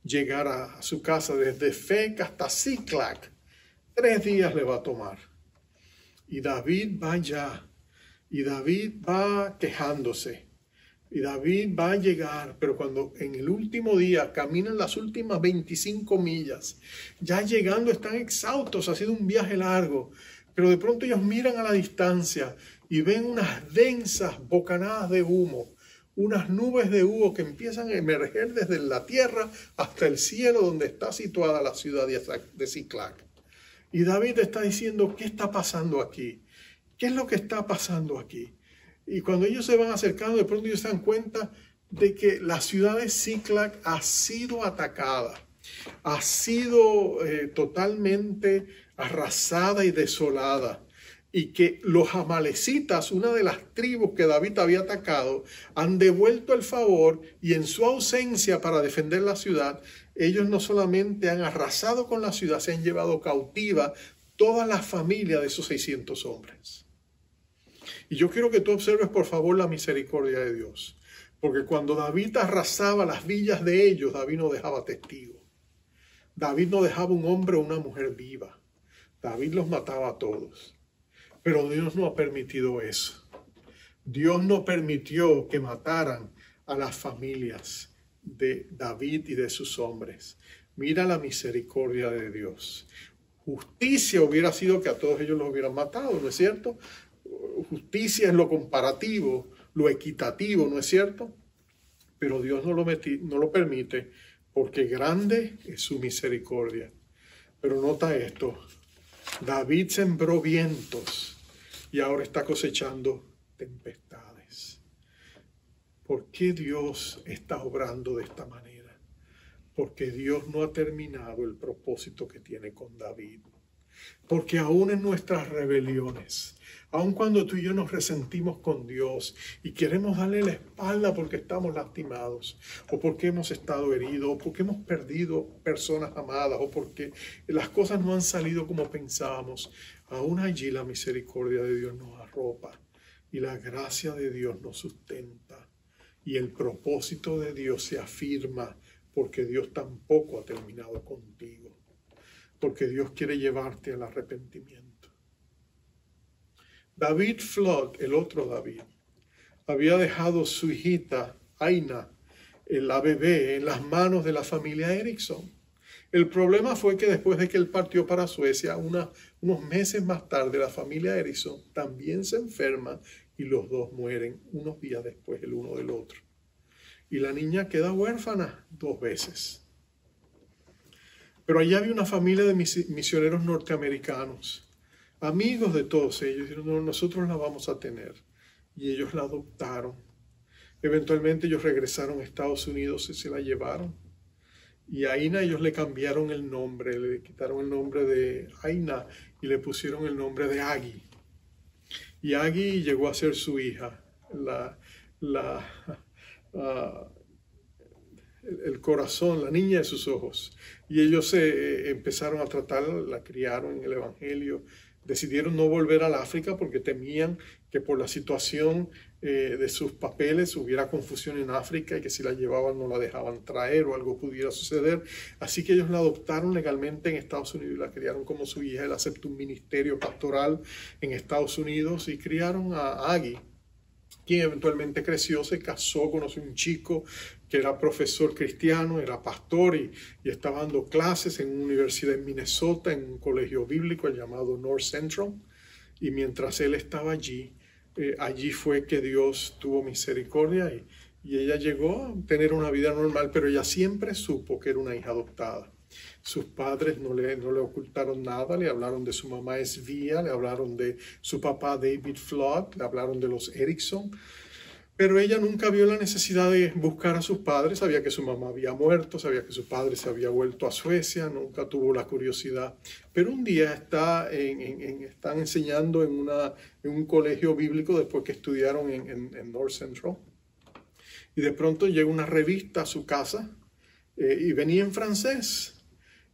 S2: llegar a su casa desde Fec hasta Ziklag. 3 días le va a tomar. Y David va allá. Y David va quejándose. Y David va a llegar, pero cuando en el último día caminan las últimas 25 millas, ya llegando están exhaustos, ha sido un viaje largo, pero de pronto ellos miran a la distancia y ven unas densas bocanadas de humo, unas nubes de humo que empiezan a emerger desde la tierra hasta el cielo donde está situada la ciudad de Ziklag. Y David está diciendo, ¿qué está pasando aquí? ¿Qué es lo que está pasando aquí? Y cuando ellos se van acercando, de pronto ellos se dan cuenta de que la ciudad de Ziklag ha sido atacada, ha sido totalmente arrasada y desolada, y que los amalecitas, una de las tribus que David había atacado, han devuelto el favor, y en su ausencia para defender la ciudad, ellos no solamente han arrasado con la ciudad, se han llevado cautiva toda la familia de esos 600 hombres. Y yo quiero que tú observes, por favor, la misericordia de Dios. Porque cuando David arrasaba las villas de ellos, David no dejaba testigo. David no dejaba un hombre o una mujer viva. David los mataba a todos. Pero Dios no ha permitido eso. Dios no permitió que mataran a las familias de David y de sus hombres. Mira la misericordia de Dios. Justicia hubiera sido que a todos ellos los hubieran matado, ¿no es cierto? Justicia es lo comparativo, lo equitativo, ¿no es cierto? Pero Dios no lo permite, porque grande es su misericordia. Pero nota esto, David sembró vientos y ahora está cosechando tempestades. ¿Por qué Dios está obrando de esta manera? Porque Dios no ha terminado el propósito que tiene con David. Porque aún en nuestras rebeliones, aun cuando tú y yo nos resentimos con Dios y queremos darle la espalda porque estamos lastimados, o porque hemos estado heridos, o porque hemos perdido personas amadas, o porque las cosas no han salido como pensábamos, aún allí la misericordia de Dios nos arropa y la gracia de Dios nos sustenta. Y el propósito de Dios se afirma porque Dios tampoco ha terminado contigo. Porque Dios quiere llevarte al arrepentimiento. David Flood, el otro David, había dejado su hijita, Aina, la bebé, en las manos de la familia Erickson. El problema fue que después de que él partió para Suecia, unos meses más tarde, la familia Erickson también se enferma y los dos mueren unos días después el uno del otro. Y la niña queda huérfana 2 veces. Pero allá había una familia de misioneros norteamericanos, amigos de todos ellos, dijeron, no, nosotros la vamos a tener. Y ellos la adoptaron. Eventualmente ellos regresaron a Estados Unidos y se la llevaron. Y a Aina ellos le cambiaron el nombre, le quitaron el nombre de Aina y le pusieron el nombre de Aggie. Y Aggie llegó a ser su hija, el corazón, la niña de sus ojos. Y ellos empezaron a tratarla, la criaron en el Evangelio. Decidieron no volver al África porque temían que por la situación de sus papeles hubiera confusión en África y que si la llevaban no la dejaban traer o algo pudiera suceder. Así que ellos la adoptaron legalmente en Estados Unidos y la criaron como su hija. Él aceptó un ministerio pastoral en Estados Unidos y criaron a Aggie, quien eventualmente creció, se casó, conoció un chico que era profesor cristiano, era pastor y estaba dando clases en una universidad en Minnesota, en un colegio bíblico llamado North Central. Y mientras él estaba allí, allí fue que Dios tuvo misericordia y ella llegó a tener una vida normal, pero ella siempre supo que era una hija adoptada. Sus padres no le ocultaron nada, le hablaron de su mamá Svea, le hablaron de su papá David Flood, le hablaron de los Erickson, pero ella nunca vio la necesidad de buscar a sus padres, sabía que su mamá había muerto, sabía que su padre se había vuelto a Suecia, nunca tuvo la curiosidad. Pero un día están enseñando en un colegio bíblico después que estudiaron en North Central, y de pronto llega una revista a su casa y venía en francés.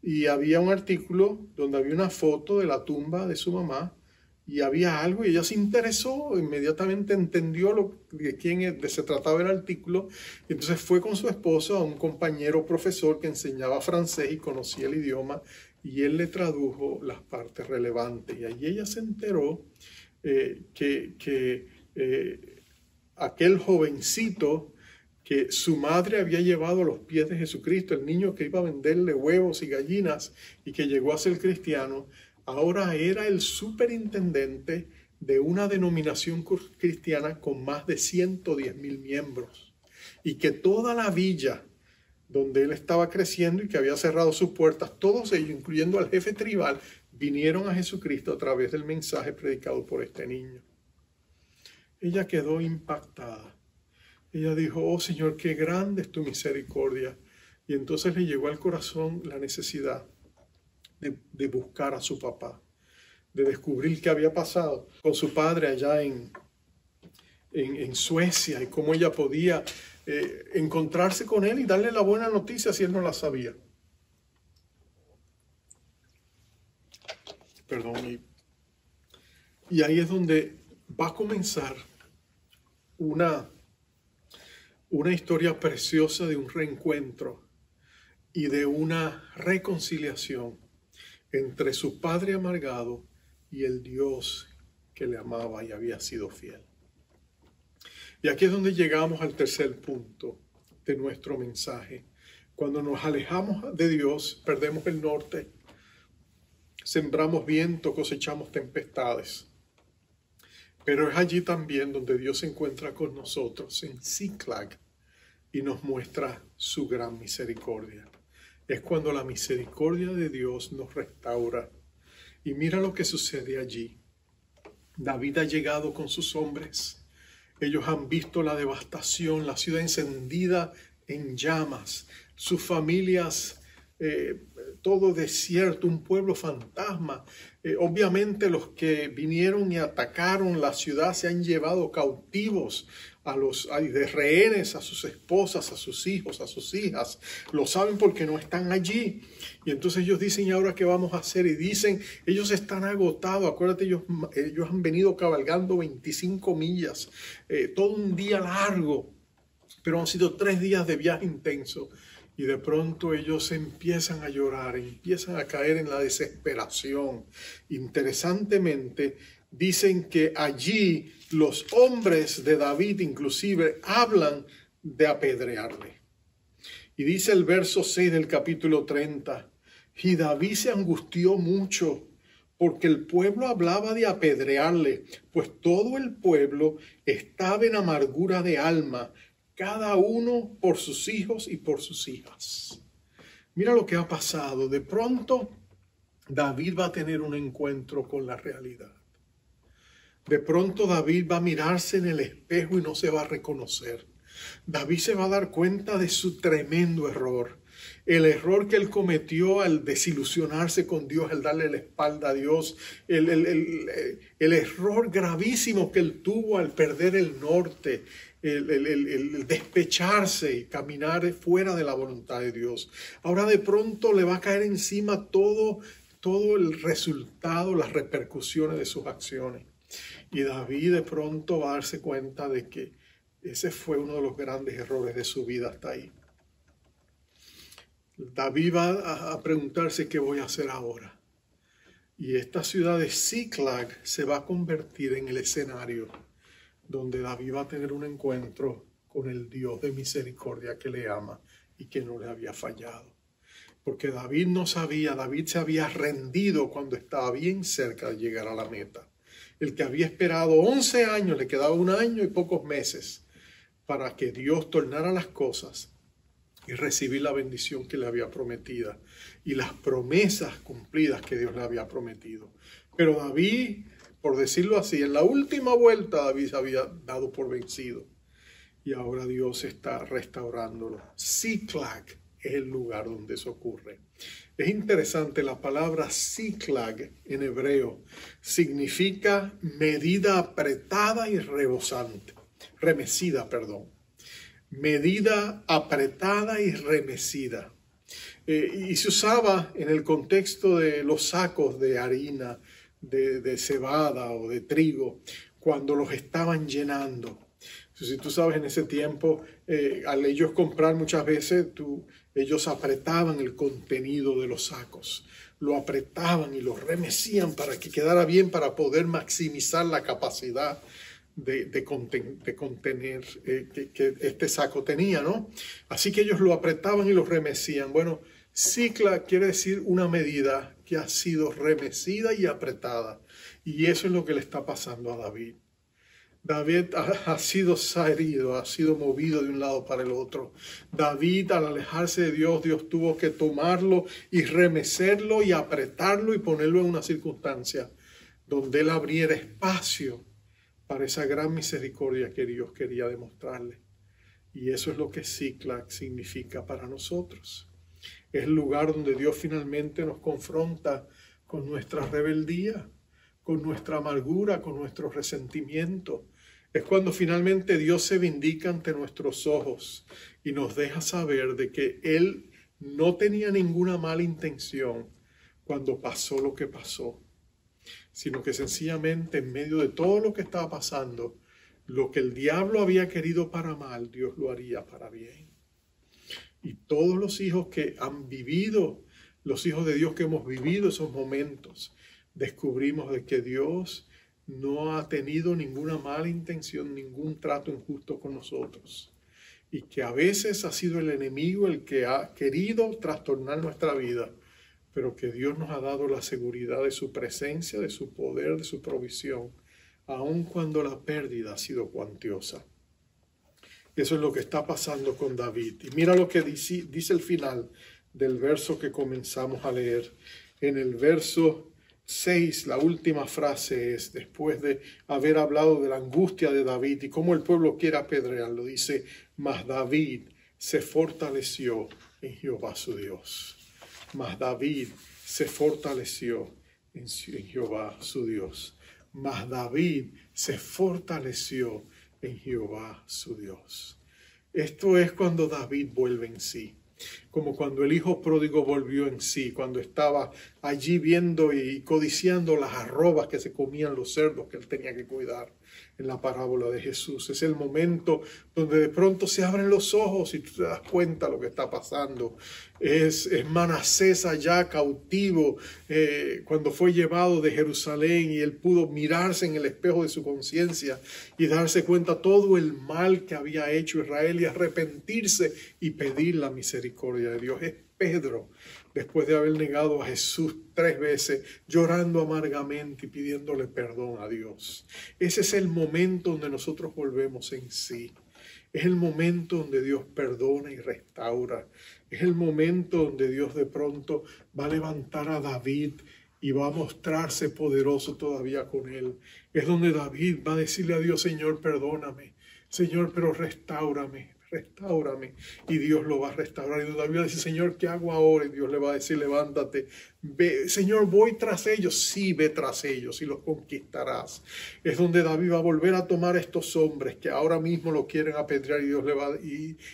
S2: Y había un artículo donde había una foto de la tumba de su mamá y había algo y ella se interesó, inmediatamente entendió de quién se trataba el artículo, y entonces fue con su esposo a un compañero profesor que enseñaba francés y conocía el idioma, y él le tradujo las partes relevantes, y allí ella se enteró que aquel jovencito que su madre había llevado a los pies de Jesucristo, el niño que iba a venderle huevos y gallinas y que llegó a ser cristiano, ahora era el superintendente de una denominación cristiana con más de 110,000 miembros, y que toda la villa donde él estaba creciendo y que había cerrado sus puertas, todos ellos, incluyendo al jefe tribal, vinieron a Jesucristo a través del mensaje predicado por este niño. Ella quedó impactada. Ella dijo: oh Señor, qué grande es tu misericordia. Y entonces le llegó al corazón la necesidad de buscar a su papá, de descubrir qué había pasado con su padre allá en Suecia, y cómo ella podía encontrarse con él y darle la buena noticia si él no la sabía. Perdón. Y ahí es donde va a comenzar una historia preciosa de un reencuentro y de una reconciliación entre su padre amargado y el Dios que le amaba y había sido fiel. Y aquí es donde llegamos al tercer punto de nuestro mensaje. Cuando nos alejamos de Dios, perdemos el norte, sembramos viento, cosechamos tempestades. Pero es allí también donde Dios se encuentra con nosotros, en Ziklag, y nos muestra su gran misericordia. Es cuando la misericordia de Dios nos restaura. Y mira lo que sucede allí. David ha llegado con sus hombres. Ellos han visto la devastación, la ciudad encendida en llamas, sus familias, todo desierto, un pueblo fantasma. Obviamente los que vinieron y atacaron la ciudad se han llevado cautivos de rehenes a sus esposas, a sus hijos, a sus hijas. Lo saben porque no están allí. Y entonces ellos dicen: ¿y ahora qué vamos a hacer? Y dicen, ellos están agotados. Acuérdate, ellos han venido cabalgando 25 millas, todo un día largo, pero han sido 3 días de viaje intenso. Y de pronto ellos empiezan a llorar, empiezan a caer en la desesperación. Interesantemente, dicen que allí los hombres de David inclusive hablan de apedrearle. Y dice el verso 6 del capítulo 30, y David se angustió mucho porque el pueblo hablaba de apedrearle, pues todo el pueblo estaba en amargura de alma, cada uno por sus hijos y por sus hijas. Mira lo que ha pasado. De pronto, David va a tener un encuentro con la realidad. De pronto, David va a mirarse en el espejo y no se va a reconocer. David se va a dar cuenta de su tremendo error. El error que él cometió al desilusionarse con Dios, al darle la espalda a Dios. El error gravísimo que él tuvo al perder el norte. El despecharse y caminar fuera de la voluntad de Dios. Ahora de pronto le va a caer encima todo el resultado, las repercusiones de sus acciones. Y David de pronto va a darse cuenta de que ese fue uno de los grandes errores de su vida hasta ahí. David va a preguntarse: ¿qué voy a hacer ahora? Y esta ciudad de Ziklag se va a convertir en el escenario donde David va a tener un encuentro con el Dios de misericordia que le ama y que no le había fallado. Porque David no sabía, David se había rendido cuando estaba bien cerca de llegar a la meta. El que había esperado 11 años, le quedaba 1 año y pocos meses para que Dios tornara las cosas y recibir la bendición que le había prometido y las promesas cumplidas que Dios le había prometido. Pero David, por decirlo así, en la última vuelta David se había dado por vencido. Y ahora Dios está restaurándolo. Ziklag es el lugar donde eso ocurre. Es interesante, la palabra Ziklag en hebreo significa medida apretada y remecida. Medida apretada y remecida. Y se usaba en el contexto de los sacos de harina, de cebada o de trigo, cuando los estaban llenando. Si tú sabes, en ese tiempo, al ellos comprar muchas veces, ellos apretaban el contenido de los sacos, lo apretaban y lo remecían para que quedara bien, para poder maximizar la capacidad de contener que este saco tenía, ¿no? Así que ellos lo apretaban y lo remecían. Bueno, cicla quiere decir una medida que ha sido remecida y apretada. Y eso es lo que le está pasando a David. David ha sido herido, ha sido movido de un lado para el otro. David, al alejarse de Dios, Dios tuvo que tomarlo y remecerlo y apretarlo y ponerlo en una circunstancia donde él abriera espacio para esa gran misericordia que Dios quería demostrarle. Y eso es lo que Ciclac significa para nosotros. Es el lugar donde Dios finalmente nos confronta con nuestra rebeldía, con nuestra amargura, con nuestro resentimiento. Es cuando finalmente Dios se vindica ante nuestros ojos y nos deja saber de que Él no tenía ninguna mala intención cuando pasó lo que pasó, sino que sencillamente en medio de todo lo que estaba pasando, lo que el diablo había querido para mal, Dios lo haría para bien. Y todos los hijos que han vivido, los hijos de Dios que hemos vivido esos momentos, descubrimos de que Dios no ha tenido ninguna mala intención, ningún trato injusto con nosotros. Y que a veces ha sido el enemigo el que ha querido trastornar nuestra vida, pero que Dios nos ha dado la seguridad de su presencia, de su poder, de su provisión, aun cuando la pérdida ha sido cuantiosa. Eso es lo que está pasando con David. Y mira lo que dice el final del verso que comenzamos a leer. En el verso 6, la última frase es, después de haber hablado de la angustia de David y cómo el pueblo quiere apedrearlo, dice, mas David se fortaleció en Jehová su Dios. Mas David se fortaleció en Jehová su Dios. Mas David se fortaleció en Jehová su Dios. Esto es cuando David vuelve en sí. Como cuando el hijo pródigo volvió en sí, cuando estaba allí viendo y codiciando las arrobas que se comían los cerdos que él tenía que cuidar en la parábola de Jesús. Es el momento donde de pronto se abren los ojos y tú te das cuenta de lo que está pasando. Es Manasés allá cautivo cuando fue llevado de Jerusalén y él pudo mirarse en el espejo de su conciencia y darse cuenta todo el mal que había hecho Israel y arrepentirse y pedir la misericordia de Dios. Es Pedro, después de haber negado a Jesús 3 veces, llorando amargamente y pidiéndole perdón a Dios. Ese es el momento donde nosotros volvemos en sí. Es el momento donde Dios perdona y restaura. Es el momento donde Dios de pronto va a levantar a David y va a mostrarse poderoso todavía con él. Es donde David va a decirle a Dios, Señor, perdóname. Señor, pero restáurame. Y Dios lo va a restaurar. Y David va a decir, Señor, ¿qué hago ahora? Y Dios le va a decir, levántate, ve, Señor, voy tras ellos. Sí, ve tras ellos y los conquistarás. Es donde David va a volver a tomar a estos hombres que ahora mismo lo quieren apedrear y Dios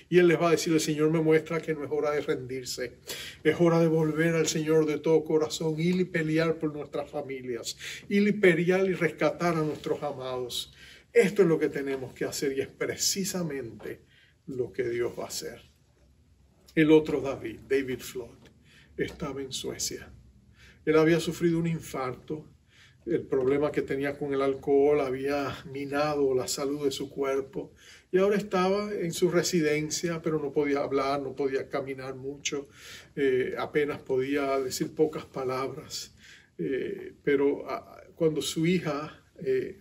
S2: y él les va a decir, el Señor me muestra que no es hora de rendirse. Es hora de volver al Señor de todo corazón, ir y pelear por nuestras familias, ir y pelear y rescatar a nuestros amados. Esto es lo que tenemos que hacer y es precisamente lo que Dios va a hacer. El otro David, David Flood, estaba en Suecia. Él había sufrido un infarto. El problema que tenía con el alcohol había minado la salud de su cuerpo. Y ahora estaba en su residencia, pero no podía hablar, no podía caminar mucho. Apenas podía decir pocas palabras. Pero cuando su hija,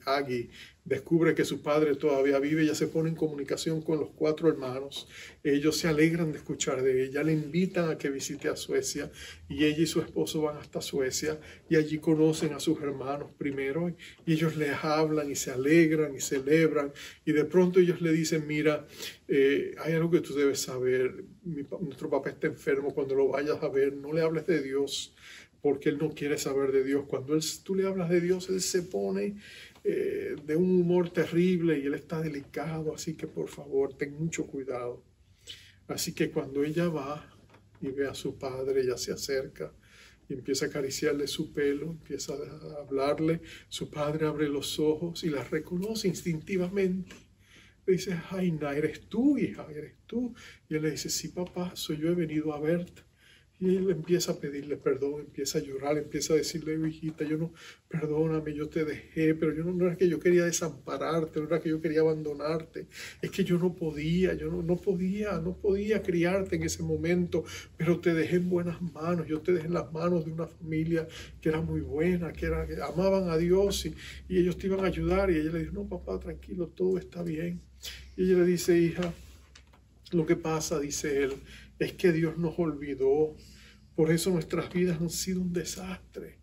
S2: Aggie, descubre que su padre todavía vive, ella se pone en comunicación con los 4 hermanos. Ellos se alegran de escuchar de ella, le invitan a que visite a Suecia y ella y su esposo van hasta Suecia y allí conocen a sus hermanos primero y ellos les hablan y se alegran y celebran y de pronto ellos le dicen, mira, hay algo que tú debes saber, nuestro papá está enfermo, cuando lo vayas a ver no le hables de Dios porque él no quiere saber de Dios. Cuando tú le hablas de Dios, él se pone de un humor terrible y él está delicado, así que por favor ten mucho cuidado. Así que cuando ella va y ve a su padre, ella se acerca y empieza a acariciarle su pelo, empieza a hablarle. Su padre abre los ojos y la reconoce instintivamente. Le dice, Jaina, ¿eres tú, hija? ¿Eres tú? Y él le dice, sí, papá, soy yo, he venido a verte. Y él empieza a pedirle perdón, empieza a llorar, empieza a decirle, hijita, perdóname, yo te dejé, pero no era que yo quería desampararte, no era que yo quería abandonarte, es que yo no podía, no podía criarte en ese momento, pero te dejé en buenas manos, yo te dejé en las manos de una familia que era muy buena, que amaban a Dios y ellos te iban a ayudar. Y ella le dijo, no, papá, tranquilo, todo está bien. Y ella le dice, hija, lo que pasa, dice él, es que Dios nos olvidó. Por eso nuestras vidas han sido un desastre.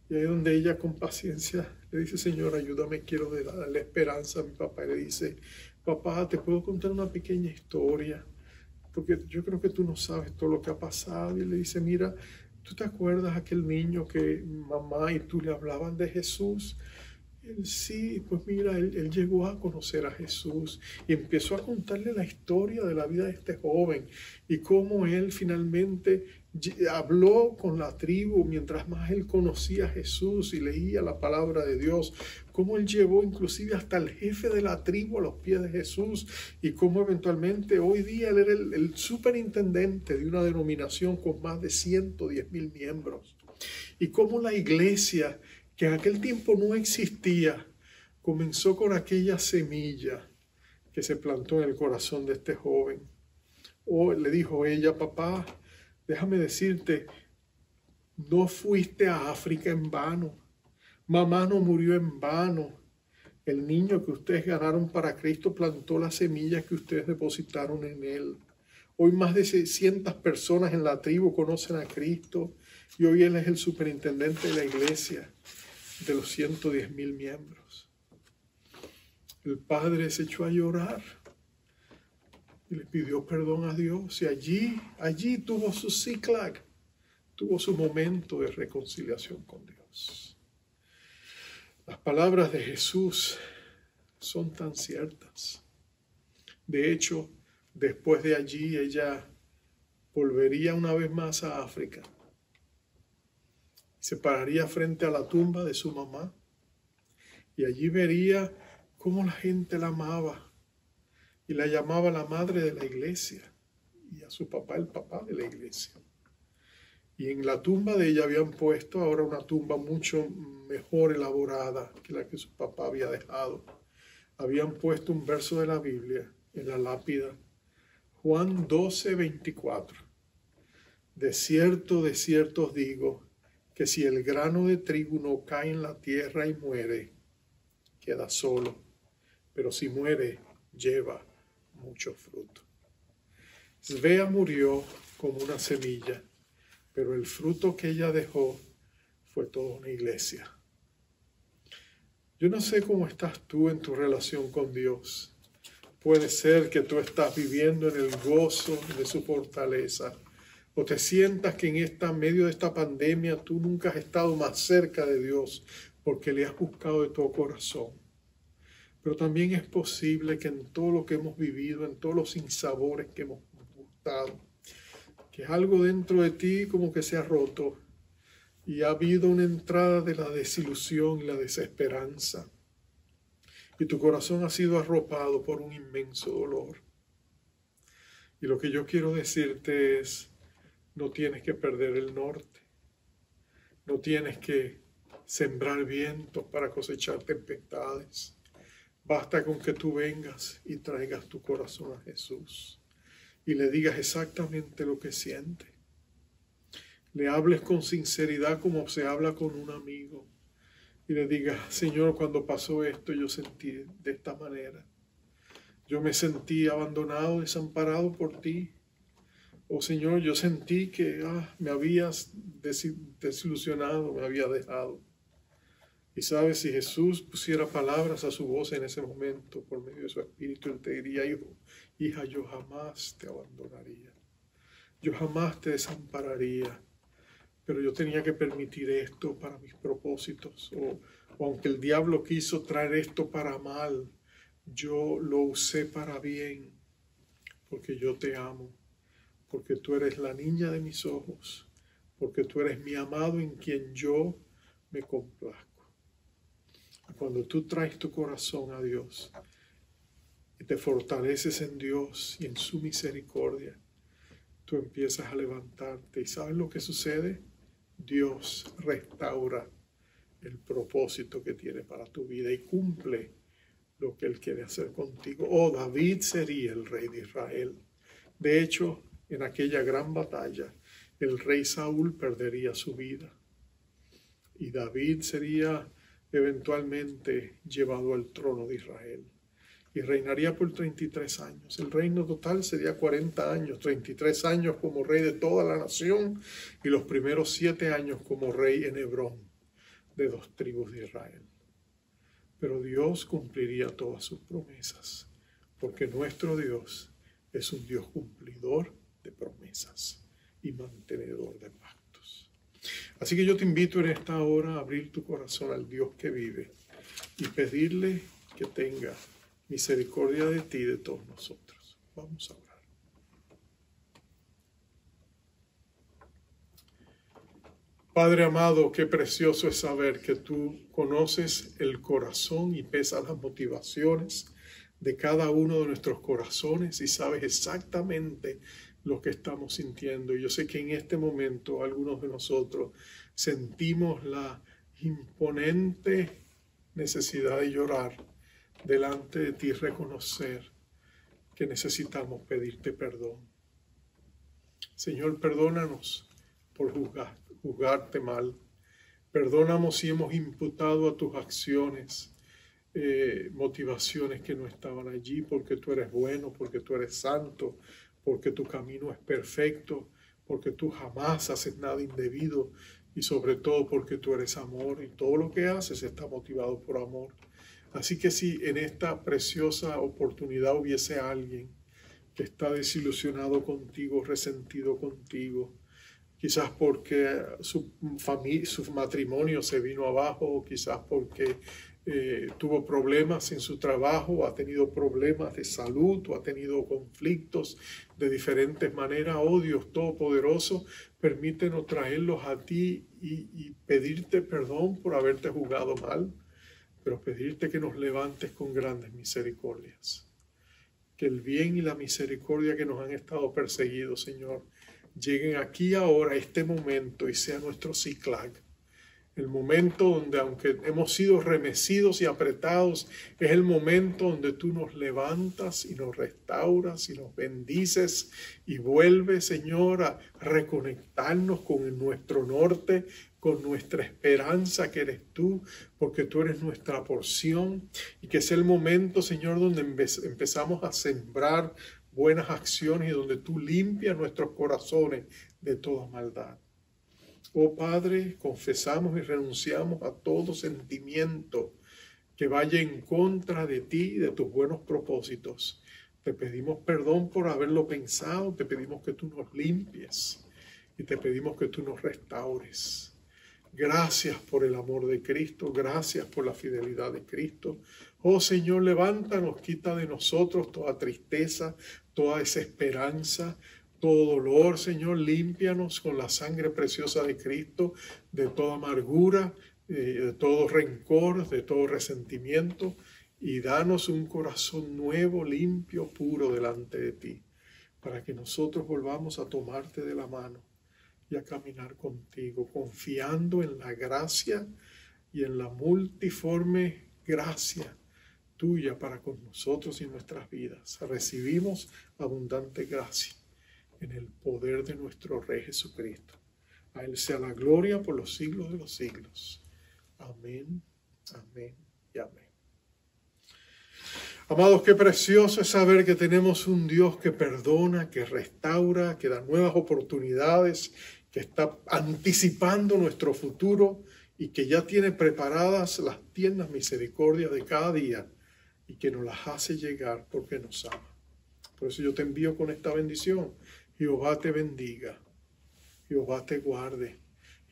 S2: Y ahí es donde ella con paciencia le dice, Señor, ayúdame, quiero darle esperanza a mi papá. Y le dice, papá, ¿te puedo contar una pequeña historia? Porque yo creo que tú no sabes todo lo que ha pasado. Y él le dice, mira, ¿tú te acuerdas aquel niño que mamá y tú le hablaban de Jesús? Él, sí, pues mira, él llegó a conocer a Jesús y empezó a contarle la historia de la vida de este joven y cómo él finalmente habló con la tribu mientras más él conocía a Jesús y leía la palabra de Dios, cómo él llevó inclusive hasta el jefe de la tribu a los pies de Jesús y cómo eventualmente hoy día él era el superintendente de una denominación con más de 110,000 miembros y cómo la iglesia, que en aquel tiempo no existía, comenzó con aquella semilla que se plantó en el corazón de este joven. O le dijo ella, papá, déjame decirte, no fuiste a África en vano. Mamá no murió en vano. El niño que ustedes ganaron para Cristo plantó las semillas que ustedes depositaron en él. Hoy más de 600 personas en la tribu conocen a Cristo y hoy él es el superintendente de la iglesia de los 110,000 miembros. El padre se echó a llorar y le pidió perdón a Dios y allí tuvo su ciclac, tuvo su momento de reconciliación con Dios. Las palabras de Jesús son tan ciertas. De hecho, después de allí ella volvería una vez más a África. Se pararía frente a la tumba de su mamá y allí vería cómo la gente la amaba y la llamaba la madre de la iglesia y a su papá el papá de la iglesia. Y en la tumba de ella habían puesto ahora una tumba mucho mejor elaborada que la que su papá había dejado. Habían puesto un verso de la Biblia en la lápida, Juan 12:24. De cierto os digo, que si el grano de trigo no cae en la tierra y muere, queda solo, pero si muere, lleva mucho fruto. Svea murió como una semilla, pero el fruto que ella dejó fue toda una iglesia. Yo no sé cómo estás tú en tu relación con Dios. Puede ser que tú estás viviendo en el gozo de su fortaleza, o te sientas que en medio de esta pandemia tú nunca has estado más cerca de Dios porque le has buscado de todo corazón. Pero también es posible que en todo lo que hemos vivido, en todos los sinsabores que hemos gustado, que algo dentro de ti como que se ha roto y ha habido una entrada de la desilusión y la desesperanza. Y tu corazón ha sido arropado por un inmenso dolor. Y lo que yo quiero decirte es, no tienes que perder el norte. No tienes que sembrar vientos para cosechar tempestades. Basta con que tú vengas y traigas tu corazón a Jesús y le digas exactamente lo que siente. Le hables con sinceridad como se habla con un amigo y le digas, Señor, cuando pasó esto yo sentí de esta manera. Yo me sentí abandonado, desamparado por ti. Oh Señor, yo sentí que me habías desilusionado, me había dejado. Y sabes, si Jesús pusiera palabras a su voz en ese momento, por medio de su espíritu, Él te diría, hija, yo jamás te abandonaría. Yo jamás te desampararía. Pero yo tenía que permitir esto para mis propósitos. O aunque el diablo quiso traer esto para mal, yo lo usé para bien. Porque yo te amo. Porque tú eres la niña de mis ojos, porque tú eres mi amado en quien yo me complazco. Y cuando tú traes tu corazón a Dios y te fortaleces en Dios y en su misericordia, tú empiezas a levantarte. ¿Y sabes lo que sucede? Dios restaura el propósito que tiene para tu vida y cumple lo que Él quiere hacer contigo. Oh, David sería el rey de Israel. De hecho, en aquella gran batalla, el rey Saúl perdería su vida y David sería eventualmente llevado al trono de Israel y reinaría por 33 años. El reino total sería 40 años, 33 años como rey de toda la nación y los primeros 7 años como rey en Hebrón de 2 tribus de Israel. Pero Dios cumpliría todas sus promesas, porque nuestro Dios es un Dios cumplidor de promesas y mantenedor de pactos. Así que yo te invito en esta hora a abrir tu corazón al Dios que vive y pedirle que tenga misericordia de ti y de todos nosotros. Vamos a orar. Padre amado, qué precioso es saber que tú conoces el corazón y pesas las motivaciones de cada uno de nuestros corazones y sabes exactamente lo que estamos sintiendo. Y yo sé que en este momento algunos de nosotros sentimos la imponente necesidad de llorar delante de ti, reconocer que necesitamos pedirte perdón. Señor, perdónanos por juzgarte mal. Perdónanos si hemos imputado a tus acciones motivaciones que no estaban allí, porque tú eres bueno, porque tú eres santo, porque tu camino es perfecto, porque tú jamás haces nada indebido y sobre todo porque tú eres amor y todo lo que haces está motivado por amor. Así que si en esta preciosa oportunidad hubiese alguien que está desilusionado contigo, resentido contigo, quizás porque su matrimonio se vino abajo, o quizás porque tuvo problemas en su trabajo, o ha tenido problemas de salud, o ha tenido conflictos de diferentes maneras. Oh Dios Todopoderoso, permítenos traerlos a ti y pedirte perdón por haberte juzgado mal, pero pedirte que nos levantes con grandes misericordias. Que el bien y la misericordia que nos han estado perseguidos, Señor, lleguen aquí ahora, a este momento, y sea nuestro Ciclag. El momento donde, aunque hemos sido remecidos y apretados, es el momento donde tú nos levantas y nos restauras y nos bendices y vuelves, Señor, a reconectarnos con nuestro norte, con nuestra esperanza que eres tú, porque tú eres nuestra porción, y que es el momento, Señor, donde empezamos a sembrar buenas acciones y donde tú limpias nuestros corazones de toda maldad. Oh Padre, confesamos y renunciamos a todo sentimiento que vaya en contra de ti y de tus buenos propósitos. Te pedimos perdón por haberlo pensado, te pedimos que tú nos limpies y te pedimos que tú nos restaures. Gracias por el amor de Cristo, gracias por la fidelidad de Cristo. Oh Señor, levántanos, quita de nosotros toda tristeza, toda desesperanza, todo dolor, Señor, límpianos con la sangre preciosa de Cristo, de toda amargura, de todo rencor, de todo resentimiento, y danos un corazón nuevo, limpio, puro delante de ti, para que nosotros volvamos a tomarte de la mano y a caminar contigo, confiando en la gracia y en la multiforme gracia tuya para con nosotros y nuestras vidas. Recibimos abundante gracia en el poder de nuestro Rey Jesucristo. A Él sea la gloria por los siglos de los siglos. Amén, amén y amén. Amados, qué precioso es saber que tenemos un Dios que perdona, que restaura, que da nuevas oportunidades, que está anticipando nuestro futuro y que ya tiene preparadas las tiernas misericordias de cada día y que nos las hace llegar porque nos ama. Por eso yo te envío con esta bendición. Jehová te bendiga, Jehová te guarde,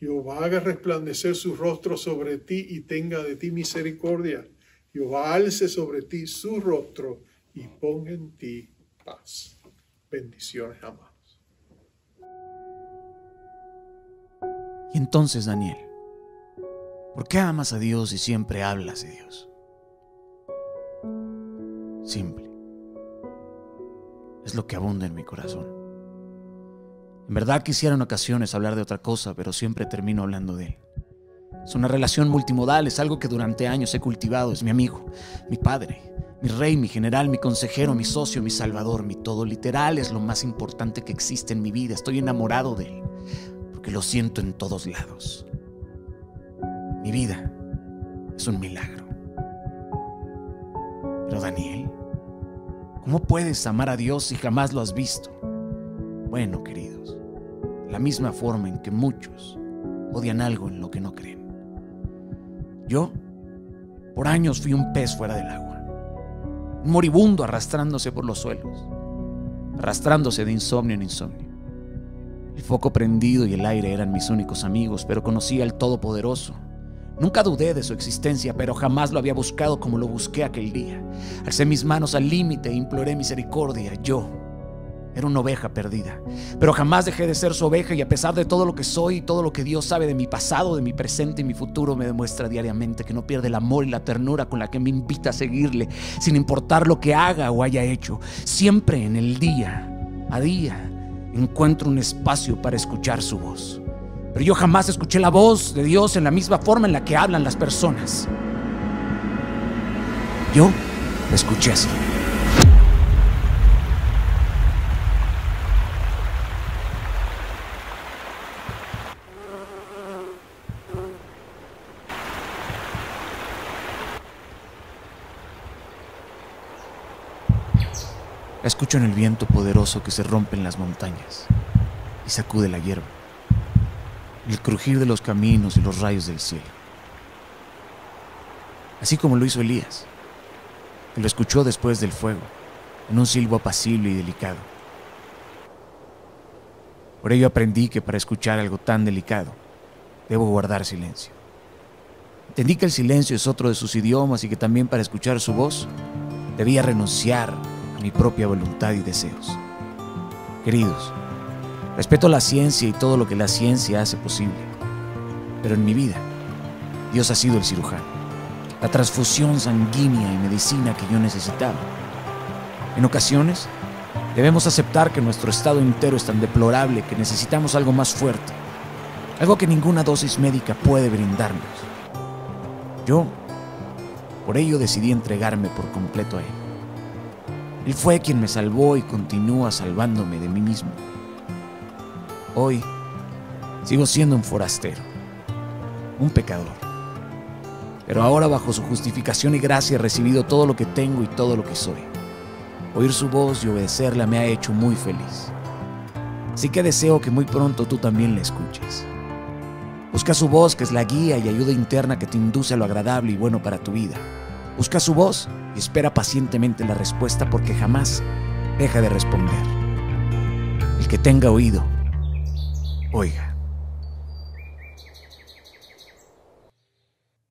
S2: Jehová haga resplandecer su rostro sobre ti y tenga de ti misericordia. Jehová alce sobre ti su rostro y ponga en ti paz. Bendiciones, amados.
S3: Y entonces, Daniel, ¿por qué amas a Dios y siempre hablas de Dios? Simple. Es lo que abunda en mi corazón. En verdad quisiera en ocasiones hablar de otra cosa, pero siempre termino hablando de Él. Es una relación multimodal, es algo que durante años he cultivado. Es mi amigo, mi padre, mi rey, mi general, mi consejero, mi socio, mi salvador, mi todo. Literal, es lo más importante que existe en mi vida. Estoy enamorado de Él, porque lo siento en todos lados. Mi vida es un milagro. Pero Daniel, ¿cómo puedes amar a Dios si jamás lo has visto? Bueno, queridos, de la misma forma en que muchos odian algo en lo que no creen. Yo, por años, fui un pez fuera del agua, un moribundo arrastrándose por los suelos, arrastrándose de insomnio en insomnio. El foco prendido y el aire eran mis únicos amigos, pero conocía al Todopoderoso. Nunca dudé de su existencia, pero jamás lo había buscado como lo busqué aquel día. Alcé mis manos al límite e imploré misericordia. Yo era una oveja perdida, pero jamás dejé de ser su oveja, y a pesar de todo lo que soy y todo lo que Dios sabe de mi pasado, de mi presente y mi futuro, me demuestra diariamente que no pierde el amor y la ternura con la que me invita a seguirle, sin importar lo que haga o haya hecho. Siempre en el día a día encuentro un espacio para escuchar su voz. Pero yo jamás escuché la voz de Dios en la misma forma en la que hablan las personas. Yo la escuché así. La escucho en el viento poderoso que se rompe en las montañas y sacude la hierba, el crujir de los caminos y los rayos del cielo. Así como lo hizo Elías, que lo escuchó después del fuego, en un silbo apacible y delicado. Por ello aprendí que para escuchar algo tan delicado, debo guardar silencio. Entendí que el silencio es otro de sus idiomas y que también para escuchar su voz, debía renunciar a mi propia voluntad y deseos. Queridos, respeto la ciencia y todo lo que la ciencia hace posible, pero en mi vida, Dios ha sido el cirujano, la transfusión sanguínea y medicina que yo necesitaba. En ocasiones, debemos aceptar que nuestro estado entero es tan deplorable que necesitamos algo más fuerte, algo que ninguna dosis médica puede brindarnos. Yo, por ello, decidí entregarme por completo a Él. Él fue quien me salvó y continúa salvándome de mí mismo. Hoy sigo siendo un forastero, un pecador. Pero ahora, bajo su justificación y gracia, he recibido todo lo que tengo y todo lo que soy. Oír su voz y obedecerla me ha hecho muy feliz. Así que deseo que muy pronto tú también la escuches. Busca su voz, que es la guía y ayuda interna que te induce a lo agradable y bueno para tu vida. Busca su voz y espera pacientemente la respuesta, porque jamás deja de responder. El que tenga oído, oiga.